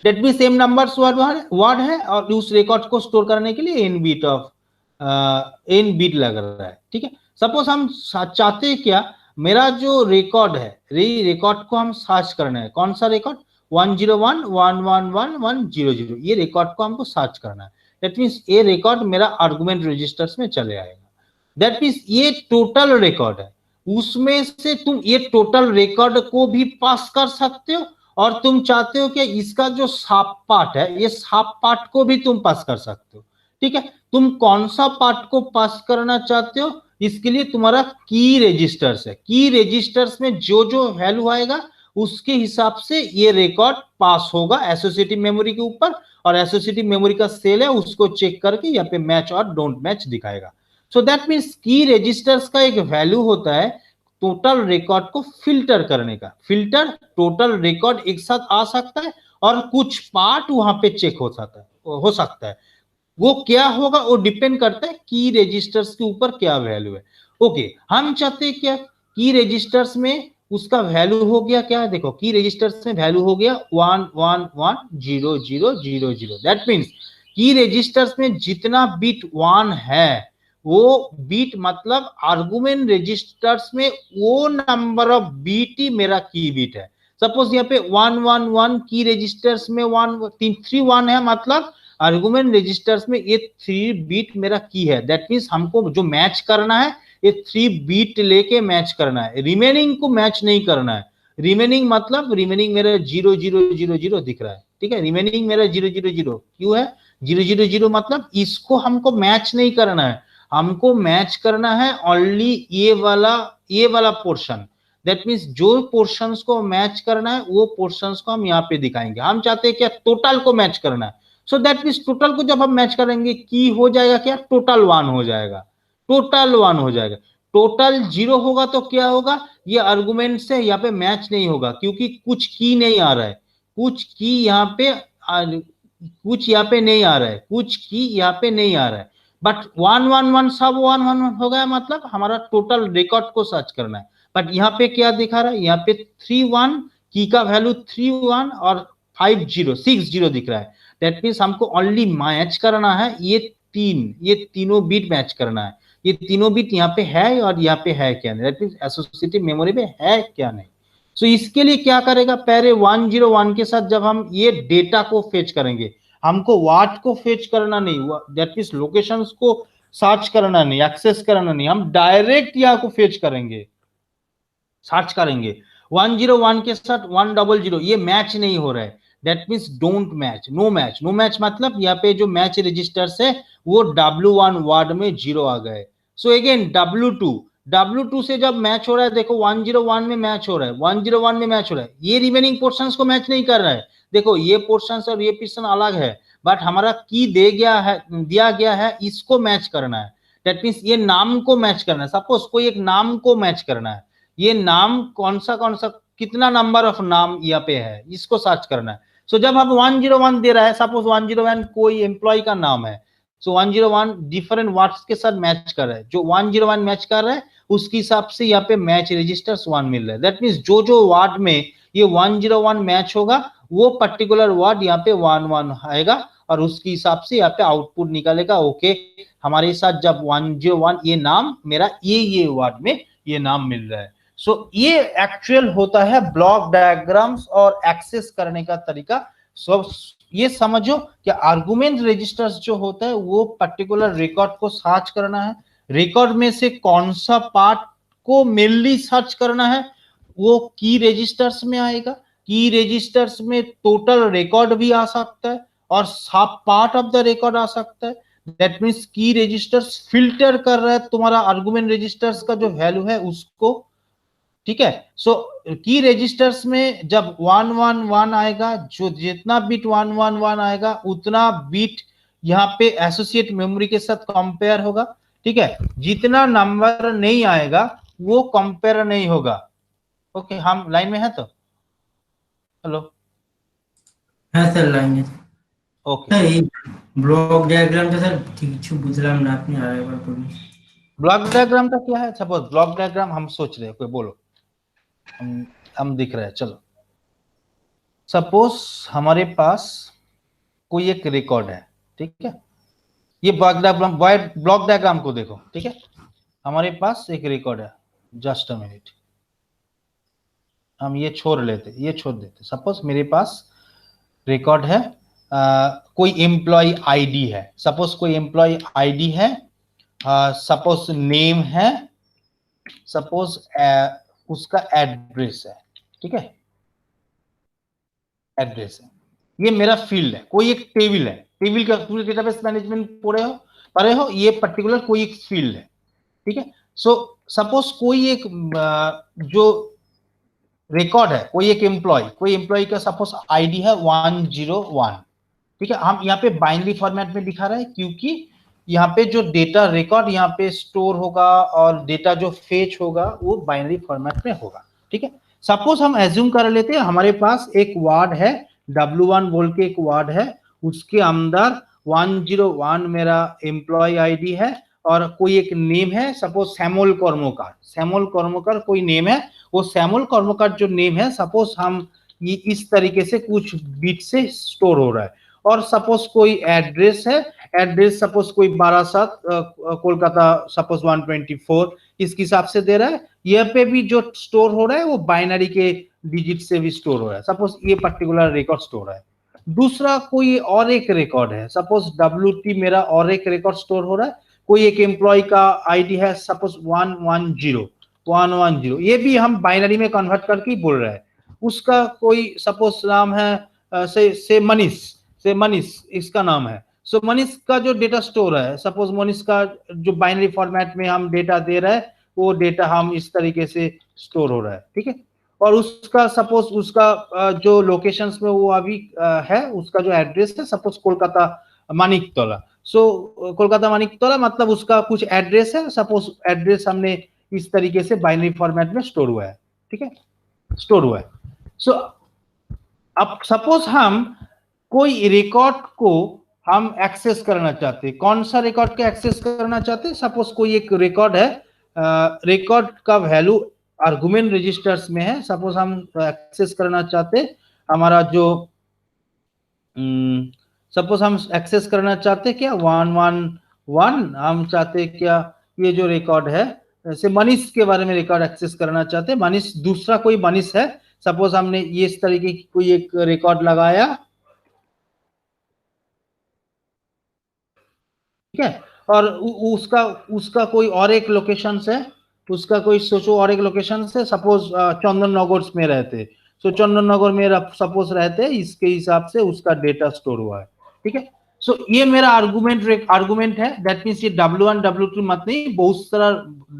डेट भी सेम नंबर्स वर्ड है और उस रिकॉर्ड को स्टोर करने के लिए n बीट लग रहा है, ठीक है। सपोज हम चाहते हैं क्या, मेरा जो रिकॉर्ड है, रिकॉर्ड को हम सर्च करना है, कौन सा रिकॉर्ड 101111100, ये रिकॉर्ड को हमको सर्च करना है। दैट मींस ये रिकॉर्ड मेरा आर्गुमेंट रजिस्टर्स में चले आएगा। दैट मींस ये टोटल रिकॉर्ड है, उसमें से तुम ये टोटल रिकॉर्ड को भी पास कर सकते हो और तुम चाहते हो कि इसका जो सब पार्ट है, ये सब पार्ट को भी तुम पास कर सकते हो, ठीक है। तुम कौन सा पार्ट को पास करना चाहते हो, इसके लिए तुम्हारा की रजिस्टर्स है। की रजिस्टर्स में जो वैल्यू आएगा उसके हिसाब से ये रिकॉर्ड पास होगा एसोसिएटिव मेमोरी के ऊपर, और एसोसिएटिव मेमोरी का सेल है उसको चेक करके यहाँ पे मैच और डोंट मैच दिखाएगा। सो दैट मीन्स की रजिस्टर्स का एक वैल्यू होता है टोटल रिकॉर्ड को फिल्टर करने का। फिल्टर, टोटल रिकॉर्ड एक साथ आ सकता है और कुछ पार्ट वहां पे चेक हो सकता है। वो क्या होगा वो डिपेंड करता है की रजिस्टर्स के ऊपर क्या वैल्यू है। ओके, हम चाहते हैं क्या की रजिस्टर्स में उसका वैल्यू हो गया क्या, देखो की रजिस्टर्स में वैल्यू हो गया 111000। दैट मींस की रजिस्टर्स में जितना बिट 1 है वो बिट मतलब आर्गुमेंट रजिस्टर्स में वो नंबर ऑफ बीट ही मेरा की बिट है। सपोज यहाँ पे 111 की रजिस्टर्स में 3 है, मतलब आर्गुमेंट रजिस्टर्स में ये 3 बीट मेरा की है। दैट मींस हमको जो मैच करना है ये 3 बीट लेके मैच करना है, रिमेनिंग को मैच नहीं करना है। रिमेनिंग मतलब रिमेनिंग मेरा 0000 दिख रहा है, ठीक है। रिमेनिंग मेरा 000 क्यों है, 000 मतलब इसको हमको मैच नहीं करना है, हमको मैच करना है ओनली ये वाला पोर्शन। दैट मींस जो पोर्शंस को मैच करना है वो पोर्शंस को हम यहाँ पे दिखाएंगे। हम चाहते हैं क्या टोटल को मैच करना है। सो दैट मींस टोटल को जब हम मैच करेंगे की हो जाएगा क्या, टोटल 1 हो जाएगा, टोटल 1 हो जाएगा। टोटल 0 होगा तो क्या होगा, ये आर्गुमेंट से यहाँ पे मैच नहीं होगा क्योंकि कुछ की नहीं आ रहा है, कुछ की यहाँ पे कुछ यहाँ पे नहीं आ रहा है, कुछ की यहाँ पे नहीं आ रहा है। बट 111 सब 111 हो गया, मतलब हमारा टोटल रिकॉर्ड को सर्च करना है। बट यहाँ पे क्या दिखा रहा है, यहाँ पे 31 की का वैल्यू 31 और 5060 दिख रहा है, दैट मीन्स हमको ओनली मैच करना है ये तीनों बीट मैच करना है, ये तीनों बीट यहाँ पे है और यहाँ पे है क्या नहीं, दैट मीन्स एसोसिएटिव मेमोरी में है क्या नहीं। सो इसके लिए क्या करेगा, पहले 101 के साथ जब हम ये डेटा को फेच करेंगे, हमको वाट को फेच करना नहीं, दैट मीन्स लोकेशंस को सर्च करना नहीं, एक्सेस करना नहीं, हम डायरेक्ट यहाँ को फेच करेंगे, सर्च करेंगे। 101 के साथ 100 ये मैच नहीं हो रहा है, that means don't match, no match. No match मतलब यहाँ पे जो मैच रजिस्टर्स है वो W1 वर्ड में 0 आ गए। सो अगेन W2 से जब मैच हो रहा है, देखो 101 में मैच हो रहा है, 101 में मैच हो रहा है, ये रिमेनिंग पोर्शंस को मैच नहीं कर रहा है। देखो ये पोर्शंस और ये पोर्शन अलग है, बट हमारा की दिया गया है इसको मैच करना है, दैट मीन्स ये नाम को मैच करना है। सपोज कोई एक नाम को मैच करना है, ये नाम कौन सा कितना नंबर ऑफ नाम यहाँ पे है इसको सर्च करना है। सो जब हम 101 दे रहा है, सपोज 101 कोई एम्प्लॉय का नाम है, सो 101 डिफरेंट वर्ड्स के साथ मैच कर रहा है, जो 101 मैच कर रहा है उसके हिसाब से यहाँ पे मैच रजिस्टर्स 1 मिल रहा है। दैट मीन्स जो वर्ड में ये 101 मैच होगा वो पर्टिकुलर वर्ड यहाँ पे 11 आएगा और उसके हिसाब से यहाँ पे आउटपुट निकालेगा। ओके, हमारे साथ जब 101 ये नाम मेरा ये वर्ड में ये नाम मिल रहा है। सो ये एक्चुअल होता है ब्लॉक डायग्राम्स और एक्सेस करने का तरीका। सो ये समझो कि आर्गुमेंट रजिस्टर्स जो होता है वो पर्टिकुलर रिकॉर्ड को सर्च करना है, रिकॉर्ड में से कौन सा पार्ट को मेनली सर्च करना है वो की रजिस्टर्स में आएगा। की रजिस्टर्स में टोटल रिकॉर्ड भी आ सकता है और सब पार्ट ऑफ द रिकॉर्ड आ सकता है। दैट मीन्स की रजिस्टर्स फिल्टर कर रहा है तुम्हारा आर्गुमेंट रजिस्टर्स का जो वैल्यू है उसको, ठीक है। सो की रजिस्टर्स में जब 111 आएगा, जो जितना बिट 111 आएगा उतना बिट यहाँ पे एसोसिएट मेमोरी के साथ कंपेयर होगा, ठीक है। जितना नंबर नहीं आएगा वो कंपेयर नहीं होगा। ओके, हम लाइन में है तो हेलो, হ্যাঁ স্যার লাইনে। ओके। স্যার এই ব্লক ডায়াগ্রামটা স্যার ঠিক কিছু বুঝলাম না, আপনি আরেকবার বলুন। ब्लॉक डायग्राम का क्या है, सपोज ब्लॉक डायग्राम हम सोच रहे हैं, कोई बोलो, हम दिख रहे हैं। चलो सपोज हमारे पास कोई एक रिकॉर्ड है, ठीक है। ये ब्लॉक डायग्राम को देखो, ठीक है। हमारे पास एक रिकॉर्ड है, जस्ट अ मिनट, हम ये छोड़ देते। सपोज मेरे पास रिकॉर्ड है, कोई एम्प्लॉय आईडी है, सपोज कोई एम्प्लॉय आईडी है, सपोज नेम है, सपोज उसका एड्रेस है, ठीक है, एड्रेस है। ये मेरा फील्ड है, कोई एक टेबल है, टेबल का पूरे डेटाबेस मैनेजमेंट पढ़े हो, ये पर्टिकुलर कोई एक फील्ड है, ठीक है। सो सपोज कोई एक जो रिकॉर्ड है, कोई एम्प्लॉय का सपोज आईडी है 101, ठीक है। हम यहाँ पे बाइनरी फॉर्मेट में दिखा रहे हैं क्योंकि यहाँ पे जो डेटा रिकॉर्ड यहाँ पे स्टोर होगा और डेटा जो फेच होगा वो बाइनरी फॉर्मेट में होगा, ठीक है। सपोज हम एज्यूम कर लेते हैं हमारे पास एक वर्ड है W1 बोल के एक वर्ड है, उसके अंदर 101 मेरा एम्प्लॉय आईडी है और कोई एक नेम है, सपोज सैमुअल कर्मकार कोई नेम है। वो सैमुअल कर्मकार जो नेम है, सपोज हम ये इस तरीके से कुछ बिट से स्टोर हो रहा है। और सपोज कोई एड्रेस है, एड्रेस सपोज कोई 12/7 कोलकाता सपोज 124 इसके हिसाब से दे रहा है। यहाँ पे भी जो स्टोर हो रहा है वो बाइनरी के डिजिट से भी स्टोर हो रहा है, सपोज ये पर्टिकुलर रिकॉर्ड स्टोर है। दूसरा कोई और एक रिकॉर्ड है, सपोज WT मेरा और एक रिकॉर्ड स्टोर हो रहा है, कोई एक एम्प्लॉय का आईडी है सपोज 110, ये भी हम बाइनरी में कन्वर्ट करके बोल रहे हैं। उसका कोई सपोज नाम है से मनीष इसका नाम है। सो मनीष का जो डेटा स्टोर है, सपोज मनीष का जो बाइनरी फॉर्मेट में हम डेटा दे रहे हैं वो डेटा हम इस तरीके से स्टोर हो रहा है, ठीक है। और उसका सपोज उसका जो लोकेशंस में वो अभी है, उसका जो एड्रेस है सपोज कोलकाता मानिकतला। सो कोलकाता मानिकतला मतलब उसका कुछ एड्रेस है, सपोज एड्रेस हमने इस तरीके से बाइनरी फॉर्मेट में स्टोर हुआ है, ठीक है, स्टोर हुआ है। सो अब सपोज हम कोई रिकॉर्ड को हम एक्सेस करना चाहते हैं, कौन सा रिकॉर्ड को एक्सेस करना चाहते हैं, सपोज कोई एक रिकॉर्ड है, रिकॉर्ड का वैल्यू आर्गुमेंट रजिस्टर्स में है, सपोज हम एक्सेस करना चाहते हैं हमारा जो सपोज हम एक्सेस करना चाहते हैं क्या 111, हम चाहते हैं क्या ये जो रिकॉर्ड है, जैसे मनीष के बारे में रिकॉर्ड एक्सेस करना चाहते हैं, मनीष दूसरा कोई मनीष है, सपोज हमने ये इस तरीके की कोई एक रिकॉर्ड लगाया, ठीक है, और उसका उसका कोई और एक लोकेशन है, उसका कोई सोचो और एक लोकेशन से, सपोज चंदननगर में रहते, सो चंदननगर में सपोज रहते, इसके हिसाब से उसका डेटा स्टोर हुआ है, ठीक है। सो ये मेरा आर्गुमेंट है, दैट मीन्स ये W1 W2 मत नहीं, बहुत सारा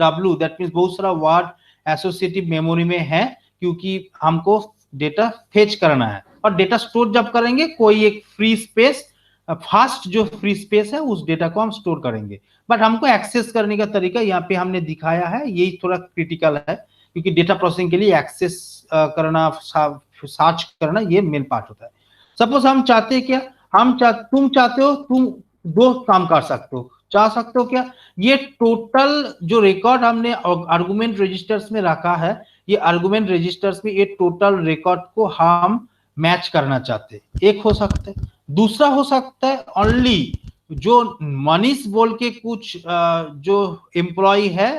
W, दैट मीन्स बहुत सारा वर्ड एसोसिएटिव मेमोरी में है, क्योंकि हमको डेटा फेच करना है, और डेटा स्टोर जब करेंगे कोई एक फ्री स्पेस, फास्ट जो फ्री स्पेस है उस डेटा को हम स्टोर करेंगे, बट हमको एक्सेस करने का तरीका यहाँ पे हमने दिखाया है, यही थोड़ा क्रिटिकल है, क्योंकि डेटा प्रोसेसिंग के लिए एक्सेस करना, सर्च करना, ये मेन पार्ट होता है। सपोज हम चाहते हैं क्या, तुम चाहते हो, तुम दो काम कर सकते हो, चाह सकते हो क्या, ये टोटल जो रिकॉर्ड हमने आर्गुमेंट रजिस्टर्स में रखा है, ये आर्गुमेंट रजिस्टर्स में ये टोटल रिकॉर्ड को हम मैच करना चाहते हैं, एक हो सकता है। दूसरा हो सकता है ओनली जो मनीष बोल के कुछ जो एम्प्लॉय है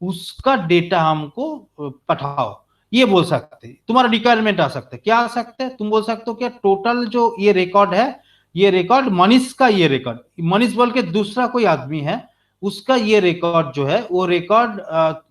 उसका डेटा हमको पठाओ, ये बोल सकते हैं, तुम्हारा रिक्वायरमेंट आ सकता है, क्या आ सकता है, तुम बोल सकते हो क्या टोटल जो ये रिकॉर्ड है, ये रिकॉर्ड मनीष का, ये रिकॉर्ड मनीष बोल के दूसरा कोई आदमी है उसका ये रिकॉर्ड जो है वो रिकॉर्ड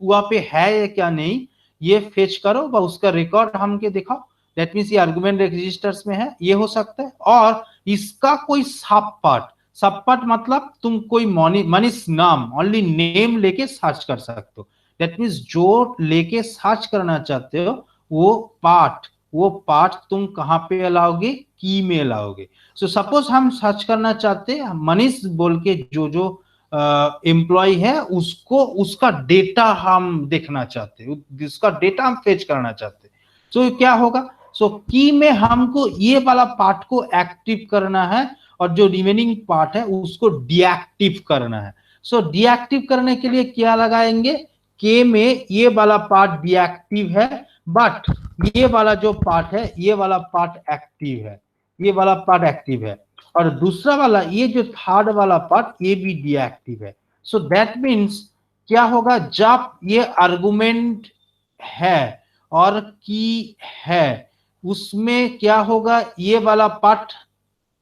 वहां पे है या क्या नहीं, ये फेच करो व उसका रिकॉर्ड हमके दिखाओ, दैट मीन्स ये आर्गुमेंट रजिस्टर्स में है, ये हो सकता है। और इसका कोई सब पार्ट मतलब तुम कोई मनीष नाम ओनली नेम लेके सर्च कर सकते हो, दैट मीन्स जो लेके सर्च करना चाहते हो वो पार्ट तुम कहाँ पे अलाओगे, की में अलाओगे। सो सपोज हम सर्च करना चाहते हैं मनीष बोल के जो एम्प्लॉय है उसको, उसका डेटा हम देखना चाहते हैं, जिसका डेटा हम फेच करना चाहते हैं, सो क्या होगा, सो की में हमको ये वाला पार्ट को एक्टिव करना है और जो रिमेनिंग पार्ट है उसको डीएक्टिव करना है। सो डीएक्टिव करने के लिए क्या लगाएंगे, के में ये वाला पार्ट डीएक्टिव है, बट ये वाला जो पार्ट है ये वाला पार्ट एक्टिव है, ये वाला पार्ट एक्टिव है, और दूसरा वाला ये जो थर्ड वाला पार्ट ये भी डीएक्टिव है। सो दैट मीन्स क्या होगा, जब ये आर्गुमेंट है और की है उसमें क्या होगा, ये वाला पार्ट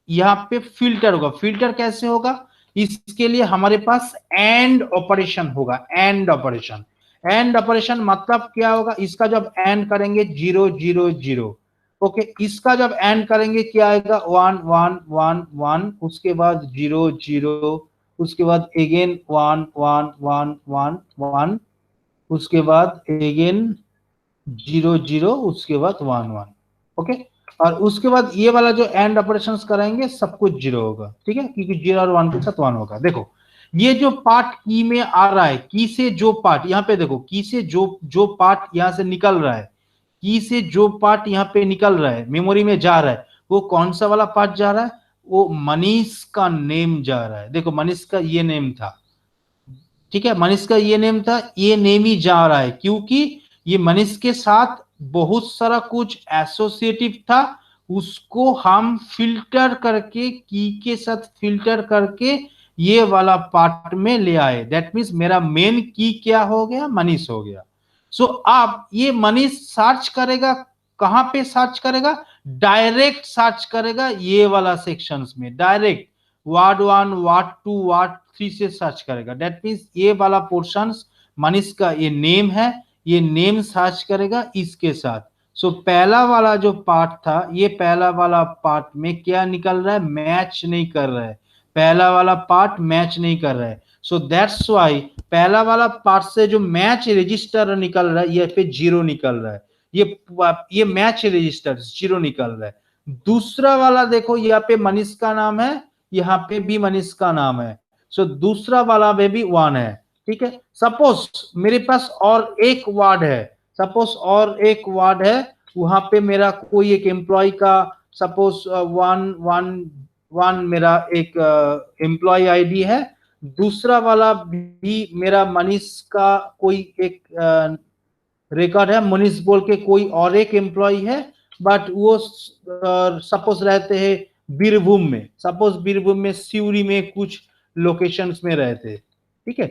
यहाँ पे फिल्टर होगा। फिल्टर कैसे होगा, इसके लिए हमारे पास एंड ऑपरेशन होगा, एंड ऑपरेशन मतलब क्या होगा, इसका जब एंड करेंगे 0 0 0, ओके, इसका जब एंड करेंगे क्या आएगा 1 1 1 1, उसके बाद 0 0, उसके बाद अगेन 1 1 1 1 1, उसके बाद अगेन 0 0, उसके बाद 1 1, ओके, और उसके बाद ये वाला जो एंड ऑपरेशंस कराएंगे सब कुछ 0 होगा, ठीक है, क्योंकि 0 और 1 के साथ 1 होगा। देखो ये जो पार्ट की में आ रहा है, की से जो पार्ट यहाँ पे देखो, की से जो पार्ट यहाँ से निकल रहा है, की से जो पार्ट यहाँ पे निकल रहा है मेमोरी में जा रहा है, वो कौन सा वाला पार्ट जा रहा है, वो मनीष का नेम जा रहा है। देखो मनीष का ये नेम था, ठीक है, मनीष का ये नेम था, ये नेम ही जा रहा है, क्योंकि ये मनीष के साथ बहुत सारा कुछ एसोसिएटिव था, उसको हम फिल्टर करके, की के साथ फिल्टर करके ये वाला पार्ट में ले आए, दैट मीन्स मेरा मेन की क्या हो गया, मनीष हो गया। सो अब ये मनीष सर्च करेगा, कहां पे सर्च करेगा, डायरेक्ट सर्च करेगा ये वाला सेक्शंस में, डायरेक्ट वार्ड 1 वार्ड 2 वार्ड 3 से सर्च करेगा, दैट मीन्स ये वाला पोर्शंस मनीष का ये नेम है, ये नेम सर्च करेगा इसके साथ। सो पहला वाला जो पार्ट था, ये पहला वाला पार्ट में क्या निकल रहा है, मैच नहीं कर रहा है, पहला वाला पार्ट मैच नहीं कर रहा है। सो दैट्स वाई पहला वाला पार्ट से जो मैच रजिस्टर निकल रहा है ये पे 0 निकल रहा है, ये मैच रजिस्टर 0 निकल रहा है। दूसरा वाला देखो यहाँ पे मनीष का नाम है, यहाँ पे भी मनीष का नाम है, सो दूसरा वाला में भी 1 है, ठीक है। सपोज मेरे पास और एक वार्ड है, सपोज और एक वार्ड है, वहां पे मेरा कोई एक एम्प्लॉय का सपोज 111 मेरा एक एम्प्लॉय आईडी है, दूसरा वाला भी मेरा मनीष का कोई एक रिकॉर्ड है, मनीष बोल के कोई और एक एम्प्लॉय है, बट वो सपोज रहते हैं बीरभूम में, सपोज बीरभूम में सिवरी में कुछ लोकेशंस में रहते, ठीक है।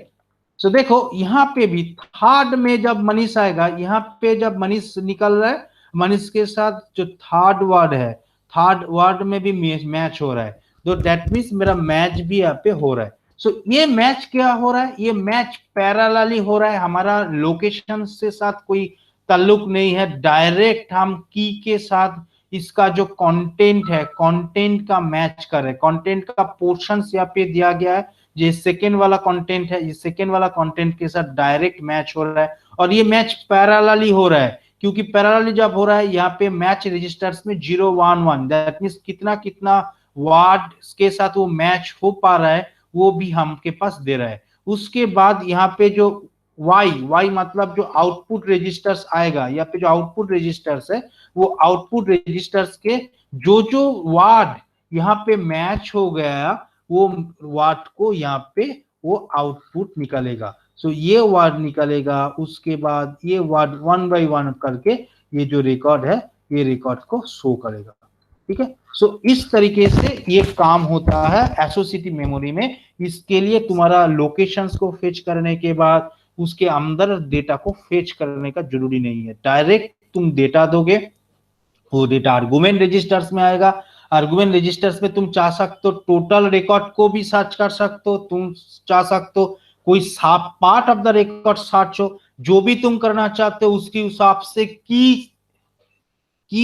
तो देखो यहाँ पे भी थर्ड में जब मनीष आएगा, यहाँ पे जब मनीष निकल रहा है, मनीष के साथ जो थर्ड वर्ड है, थर्ड वर्ड में भी मैच हो रहा है, तो दैट मीन्स मेरा मैच भी यहाँ पे हो रहा है। सो ये मैच क्या हो रहा है, ये मैच पैरेलली हो रहा है, हमारा लोकेशन से साथ कोई ताल्लुक नहीं है, डायरेक्ट हम की के साथ इसका जो कंटेंट है, कंटेंट का मैच कर रहे हैं, कंटेंट का पोर्शन यहाँ पे दिया गया है, ये सेकेंड वाला कंटेंट है, ये सेकेंड वाला कंटेंट के साथ डायरेक्ट मैच हो रहा है, और ये मैच पैरेलली हो रहा है, क्योंकि पैरेलली जब हो रहा है यहाँ पे मैच रजिस्टर्स में 011, दैट मीन्स कितना कितना वर्ड के साथ वो मैच हो पा रहा है वो भी हमके पास दे रहा है। उसके बाद यहाँ पे जो वाई मतलब जो आउटपुट रजिस्टर्स आएगा, यहाँ पे जो आउटपुट रजिस्टर्स है वो आउटपुट रजिस्टर्स के जो वर्ड यहाँ पे मैच हो गया वो वर्ड को यहाँ पे वो आउटपुट निकलेगा। सो ये वर्ड निकलेगा, उसके बाद ये वर्ड 1 by 1 करके ये जो रिकॉर्ड है ये रिकॉर्ड को शो करेगा, ठीक है। सो इस तरीके से ये काम होता है एसोसिएटिव मेमोरी में। इसके लिए तुम्हारा लोकेशंस को फेच करने के बाद उसके अंदर डेटा को फेच करने का जरूरी नहीं है, डायरेक्ट तुम डेटा दोगे, वो डेटा आर्गुमेंट रजिस्टर्स में आएगा। आर्गुमेंट रजिस्टर्स में तुम चाह सकते हो टोटल रिकॉर्ड को भी सर्च कर सकते हो, तुम चाह सकते हो कोई सब part of the record search हो, जो भी तुम करना चाहते हो उसके हिसाब से की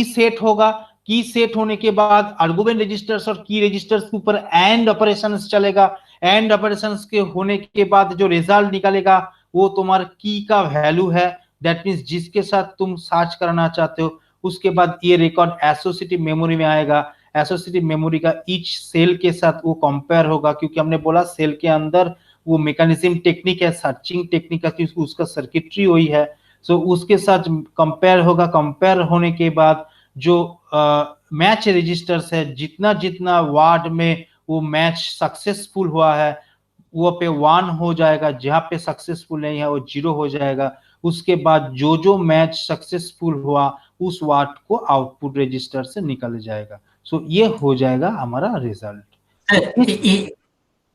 सेट होगा। की सेट होने के बाद आर्गुमेंट रजिस्टर्स और की रजिस्टर्स के ऊपर एंड ऑपरेशंस चलेगा। एंड ऑपरेशंस के होने के बाद जो रिजल्ट निकलेगा वो तुम्हारा की का वैल्यू है, दैट मीन्स जिसके साथ तुम सर्च करना चाहते हो। उसके बाद ये रिकॉर्ड एसोसिएटिव मेमोरी में आएगा। एसोसिएटिव मेमोरी का ईच सेल के साथ वो कंपेयर होगा, क्योंकि हमने बोला सेल के अंदर वो मैकेनिज्म टेक्निक है, सर्चिंग टेक्निक है, उसका सर्किटरी वही है। सो उसके साथ कंपेयर होगा। कंपेयर होने के बाद जो मैच रजिस्टर्स है, जितना जितना वार्ड में वो मैच सक्सेसफुल हुआ है वो पे 1 हो जाएगा, जहाँ पे सक्सेसफुल नहीं है वो 0 हो जाएगा। उसके बाद जो मैच सक्सेसफुल हुआ उस वार्ड को आउटपुट रजिस्टर से निकल जाएगा। सो ये हो जाएगा हमारा रिजल्ट।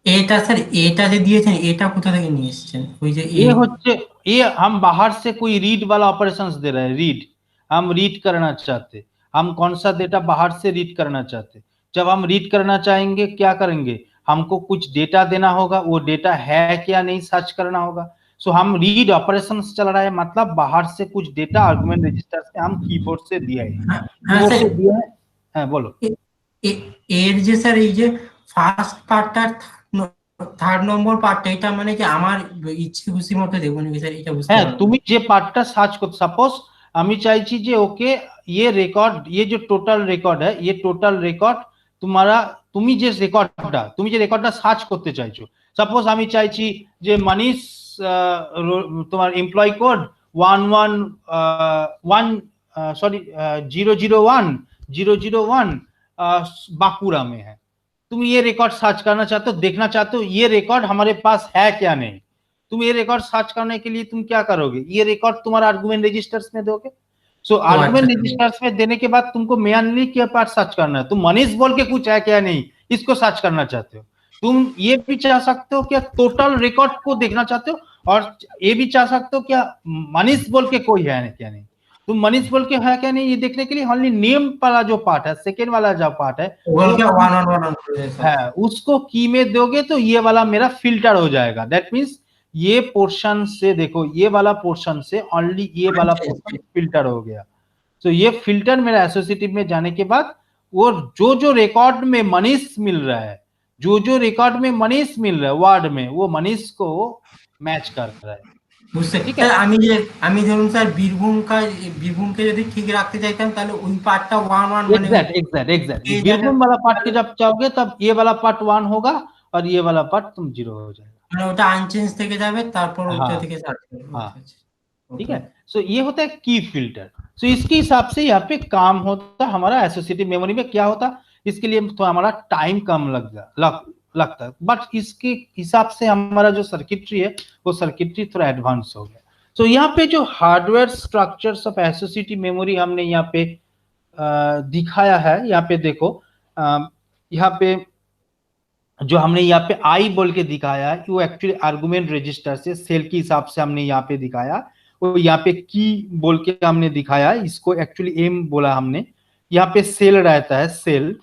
এটা স্যার এটা যে দিয়েছেন এটা কোথা থেকে নিয়ে এসেছেন? ওই যে ये হচ্ছে ये हम बाहर से कोई रीड वाला ऑपरेशंस दे रहे हैं, रीड हम रीड करना चाहते, हम कौन सा डेटा बाहर से रीड करना चाहते। जब हम रीड करना चाहेंगे क्या करेंगे, हमको कुछ डेटा देना होगा, वो डेटा है क्या नहीं सर्च करना होगा। सो हम रीड ऑपरेशंस चल रहा है, मतलब बाहर से कुछ डेटा आर्गुमेंट रजिस्टर से हम कीबोर्ड से दिया है, कीबोर्ड से दिया है। हाँ बोलो। এর যে স্যার এই যে ফার্স্ট পার্টটা থার্ড নম্বর পার্টটা এটা মানে কি আমার ইচ্ছে খুশি মতো দেব নাকি স্যার? এটা বুঝতে হ্যাঁ, তুমি যে পার্টটা সার্চ করতে, সাপোজ আমি চাইছি যে ওকে ये रिकॉर्ड, ये जो टोटल रिकॉर्ड है, ये टोटल रिकॉर्ड तुम्हारा, তুমি যে রেকর্ডটা সার্চ করতে চাইছো, সাপোজ আমি চাইছি যে মনীষ তোমার এমপ্লয় কোড 001 बांकुड़ा में है, तुम ये रिकॉर्ड सर्च करना चाहते हो, देखना चाहते हो ये रिकॉर्ड हमारे पास है क्या नहीं। तुम ये रिकॉर्ड सर्च करने के लिए तुम क्या करोगे, ये रिकॉर्ड तुम्हारा आर्गुमेंट रजिस्टर्स में दोगे। सो आर्गुमेंट रजिस्टर्स में देने के बाद तुमको मैनुअली क्या पार्ट सर्च करना है, तुम मनीष बोल के कुछ है क्या नहीं इसको सर्च करना चाहते हो। तुम ये भी चाह सकते हो क्या टोटल रिकॉर्ड को देखना चाहते हो, और ये भी चाह सकते हो क्या मनीष बोल के कोई है क्या नहीं। तुम मनीष बोल के है क्या नहीं ये देखने के लिए ओनली नेम वाला जो पार्ट है, सेकेंड वाला जो पार्ट है उसको की में दोगे तो ये वाला मेरा फिल्टर हो जाएगा। दैट मीन्स ये पोर्शन से देखो, ये वाला पोर्शन से ओनली ये वाला पोर्शन फिल्टर हो गया। तो ये फिल्टर मेरा एसोसिएटिव में जाने के बाद वो जो रिकॉर्ड में मनीष मिल रहा है, जो रिकॉर्ड में मनीष मिल रहा है वर्ड में, वो मनीष को मैच कर रहा है। বুঝতে ঠিক আছে। আমি ধরুন স্যার বীরভূমকে যদি ঠিক রাখতে চাইতাম তাহলে ওই পার্টটা 1 মানে एग्जैक्ट बीरभूम वाला पार्ट के जब चाहोगे तब ये वाला पार्ट 1 होगा और ये वाला पार्ट तुम 0 हो जाएगा, মানে ওটা আনচেঞ্জ থেকে যাবে, তারপর ওটা থেকে সার্চ করবে। ठीक है। सो ये होता है की फिल्टर। सो इसके हिसाब से यहाँ पे काम होता हमारा एसोसिएटिव मेमोरी में। क्या होता, इसके लिए तो हमारा टाइम कम लगता है, बट इसके हिसाब से हमारा जो सर्किटरी है वो सर्किटरी थोड़ा एडवांस हो गया। सो यहाँ पे जो hardware structures of associative memory हमने यहाँ पे दिखाया है, यहाँ पे देखो यहाँ पे जो हमने यहाँ पे आई बोल के दिखाया है वो एक्चुअली आर्गुमेंट रजिस्टर से सेल के हिसाब से हमने यहाँ पे दिखाया, वो यहाँ पे की बोल के हमने दिखाया, इसको एक्चुअली एम बोला हमने। यहाँ पे सेल रहता है, सेल,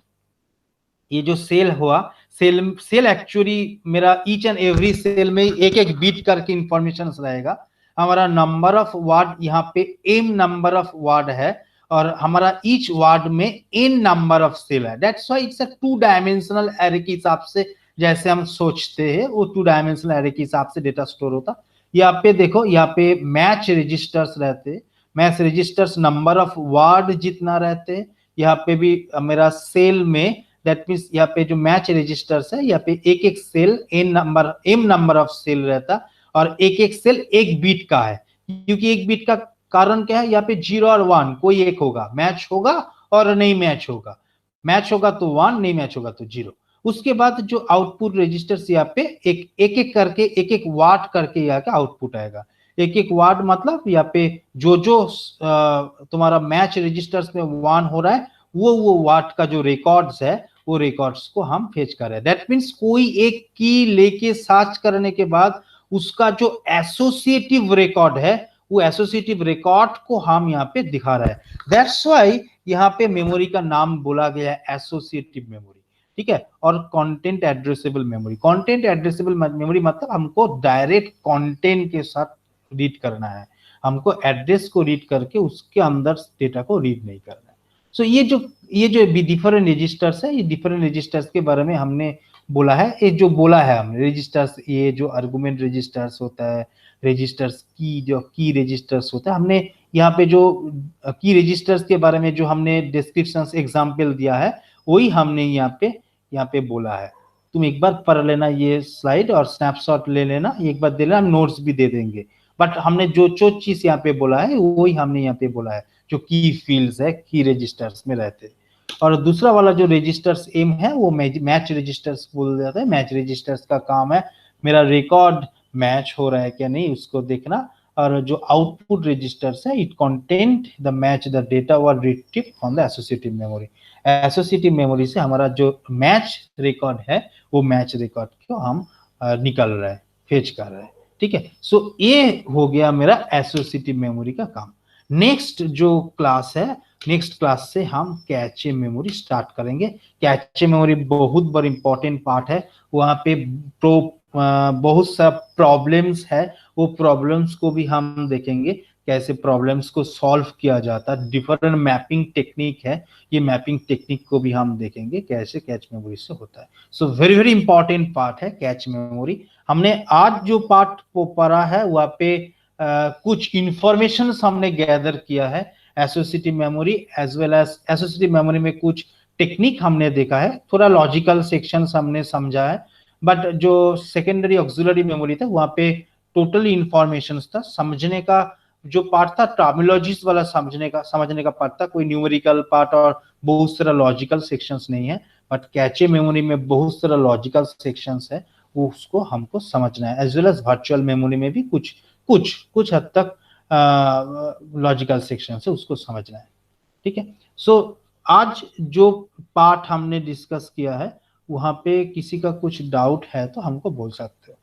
ये जो सेल हुआ, सेल सेल एक्चुअली मेरा ईच एंड एवरी सेल में एक एक बीट करके इंफॉर्मेशन रहेगा। हमारा नंबर ऑफ वर्ड यहाँ पे एम नंबर ऑफ वर्ड है और हमारा ईच वर्ड में एन नंबर ऑफ सेल है। That's why it's a 2 dimensional array के हिसाब से जैसे हम सोचते हैं वो 2 डायमेंशनल एरे के हिसाब से डेटा स्टोर होता। यहाँ पे देखो, यहाँ पे मैच रजिस्टर्स रहते, match registers number of word जितना रहते। यहाँ पे भी मेरा सेल में दैट मीन्स यहाँ पे जो मैच रजिस्टर्स है, यहाँ पे एक एक cell M number of cell रहता और एक एक सेल एक बीट का है। क्योंकि एक बीट का कारण क्या है, यहाँ पे 0 और 1 कोई एक होगा, मैच होगा और नहीं मैच होगा, मैच होगा तो 1, नहीं मैच होगा तो 0। उसके बाद जो आउटपुट रजिस्टर्स यहाँ पे एक एक करके एक एक वाट करके यहाँ का आउटपुट आएगा। एक एक वाट मतलब यहाँ पे जो तुम्हारा मैच रजिस्टर्स में 1 हो रहा है वो वाट का जो रिकॉर्ड्स है वो रिकॉर्ड्स को हम फेच कर रहे हैं। दैट मीन्स कोई एक की लेके सर्च करने के बाद उसका जो एसोसिएटिव रिकॉर्ड है वो एसोसिएटिव रिकॉर्ड को हम यहाँ पे दिखा रहे हैं। दैट्स व्हाई यहाँ पे मेमोरी का नाम बोला गया है एसोसिएटिव मेमोरी, ठीक है। और content addressable memory, content addressable memory मतलब हमको डायरेक्ट कंटेंट के साथ रीड करना है, हमको एड्रेस को रीड करके उसके अंदर डेटा को रीड नहीं करना है। सो ये जो डिफरेंट रजिस्टर्स है, ये डिफरेंट रजिस्टर्स के बारे में हमने बोला है। ये जो बोला है हमने रजिस्टर्स, ये जो आर्गुमेंट रजिस्टर्स होता है, रजिस्टर्स की जो की रजिस्टर्स होता है, हमने यहाँ पे जो की रजिस्टर्स के बारे में जो हमने डिस्क्रिप्शन एग्जाम्पल दिया है वही हमने यहाँ पे बोला है। तुम एक बार पढ़ लेना ये स्लाइड और स्नैपशॉट ले लेना, एक बार दे लेना, हम नोट्स भी दे देंगे। बट हमने जो चीज यहाँ पे बोला है वही हमने यहाँ पे बोला है, जो की फील्ड्स है की रजिस्टर्स में रहते हैं। और दूसरा वाला जो रजिस्टर्स एम है वो मैच रजिस्टर्स बोल जाता है। मैच रजिस्टर्स का काम है मेरा रिकॉर्ड मैच हो रहा है क्या नहीं उसको देखना, और जो आउटपुट रजिस्टर्स है it content the match the data were retrieved from the associative memory. Associative memory से हमारा जो मैच रिकॉर्ड है वो मैच रिकॉर्ड को हम निकल रहे हैं, फेच कर रहे हैं, ठीक है। सो ये हो गया मेरा एसोसिएटिव मेमोरी का काम। नेक्स्ट जो क्लास है, नेक्स्ट क्लास से हम कैचे मेमोरी स्टार्ट करेंगे। कैचे मेमोरी बहुत बड़ा इंपॉर्टेंट पार्ट है, वहाँ पे बहुत सा प्रॉब्लम्स है, वो प्रॉब्लम्स को भी हम देखेंगे कैसे प्रॉब्लम्स को सॉल्व किया जाता है। डिफरेंट मैपिंग टेक्निक है, ये मैपिंग टेक्निक को भी हम देखेंगे कैसे कैच मेमोरी से होता है। So very very important part है कैच मेमोरी। हमने आज जो पार्ट को पढ़ा है वहाँ पे कुछ इंफॉर्मेशन हमने गैदर किया है associative memory as well as associative memory में कुछ टेक्निक हमने देखा है, थोड़ा लॉजिकल सेक्शंस हमने समझा है। बट जो सेकेंडरी ऑक्सिलरी मेमोरी था वहाँ पे टोटली इंफॉर्मेशन था, समझने का जो पार्ट था टर्मिनोलॉजीज वाला समझने का पार्ट था, कोई न्यूमेरिकल पार्ट और बहुत सारा लॉजिकल सेक्शंस नहीं है। बट कैचे मेमोरी में बहुत सारा लॉजिकल सेक्शंस है, वो उसको हमको समझना है। As well as virtual memory में भी कुछ हद तक लॉजिकल सेक्शन है उसको समझना है, ठीक है। सो आज जो पार्ट हमने डिस्कस किया है वहां पे किसी का कुछ डाउट है तो हमको बोल सकते हो,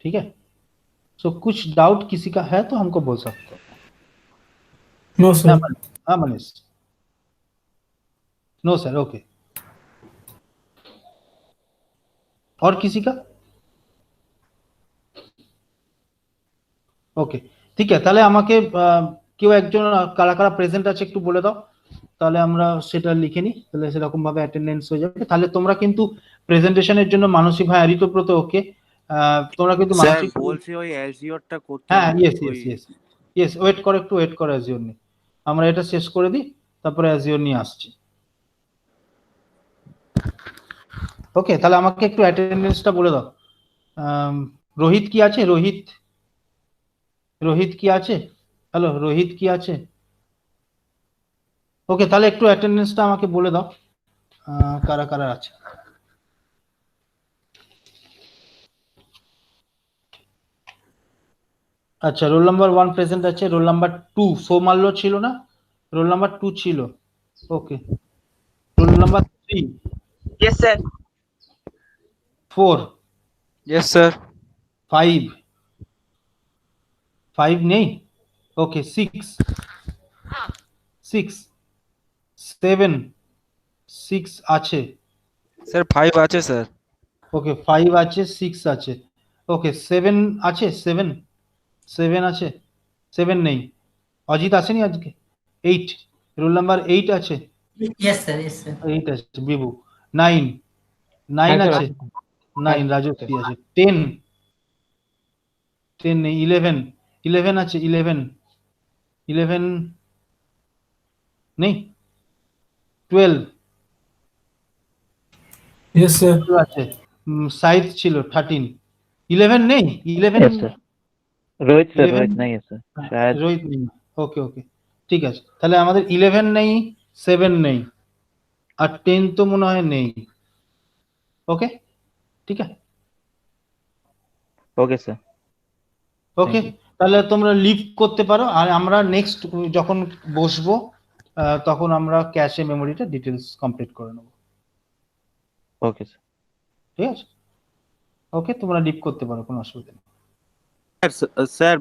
ठीक है। सो कुछ डाउट किसी का है तो हमको बोल सकते हो। No sir. हाँ मनीष, नो सर, ओके। और किसी का? ওকে, ঠিক আছে। তাহলে আমাকে কেউ একজন কারা কারা প্রেজেন্ট আছে একটু বলে দাও, তাহলে আমরা সেটা লিখে নিই, তাহলে সেরকম ভাবে অ্যাটেন্ডেন্স হয়ে যাবে। তাহলে তোমরা কিন্তু প্রেজেন্টেশনের জন্য মানসী ভাই ঋতব্রত ওকে, তোমরা কিন্তু স্যার বলছি ওই অ্যাজিওরটা করতে হ্যাঁ হবে। ইয়েস ওয়েট করো, একটু ওয়েট করো, অ্যাজিওর নিয়ে আমরা এটা শেষ করে দিই, তারপরে অ্যাজিওর নিয়ে আসছি। ওকে, তাহলে আমাকে একটু অ্যাটেন্ডেন্সটা বলে দাও। রোহিত কি আছে? রোহিত কি আছে? হ্যালো, রোহিত কি আছে? ওকে, তাহলে একটু অ্যাটেন্ডেন্সটা আমাকে বলে দাও কারা কারা আছে। আচ্ছা, রোল নাম্বার 1 প্রেজেন্ট আছে, রোল নাম্বার 2 সৌমাল্য ছিল না? রোল নাম্বার 2 ছিল, okay. Roll number 3, yes sir 4, Yes, sir. 5, 5 নেই, ওকে। 6, 7, 6 আছে, Sir, 5 আছে স্যার। ওকে। 5 আছে, 6 আছে, ওকে। 7 আছে, 7 আছে, 7 নেই। অজিত আসেনি আজকে। 8, রোল নাম্বার 8 আছে, ইয়েস স্যার, ইয়েস স্যার। 8 আছে বিভু। 9, 9 আছে, 9 রাজশ্রী আছে। 10 নেই। 11 আছে, 11 নেই। 12 Yes, sir. আছে, সাইদ ছিল 13। 11 নেই, 11 Yes, sir. Rohit sir 11 Rohit नहीं है सर शायद রোহিত নেই, ওকে ওকে, ঠিক আছে। তাহলে আমাদের 11 নেই, 7 নেই, আর 10 তো মনে হয় নেই, ওকে, ঠিক আছে, okay sir okay. Thank you. তাহলে তোমরা লিভ করতে পারো, আর আমরা নেক্সট যখন বসবো তখন আমরা ক্যাশে মেমোরিটা ডিটেলস কমপ্লিট করে নেবো, ओके सर ঠিক আছে, ওকে। তোমরা লিভ করতে পারো, কোনো অসুবিধা নেই। স্যার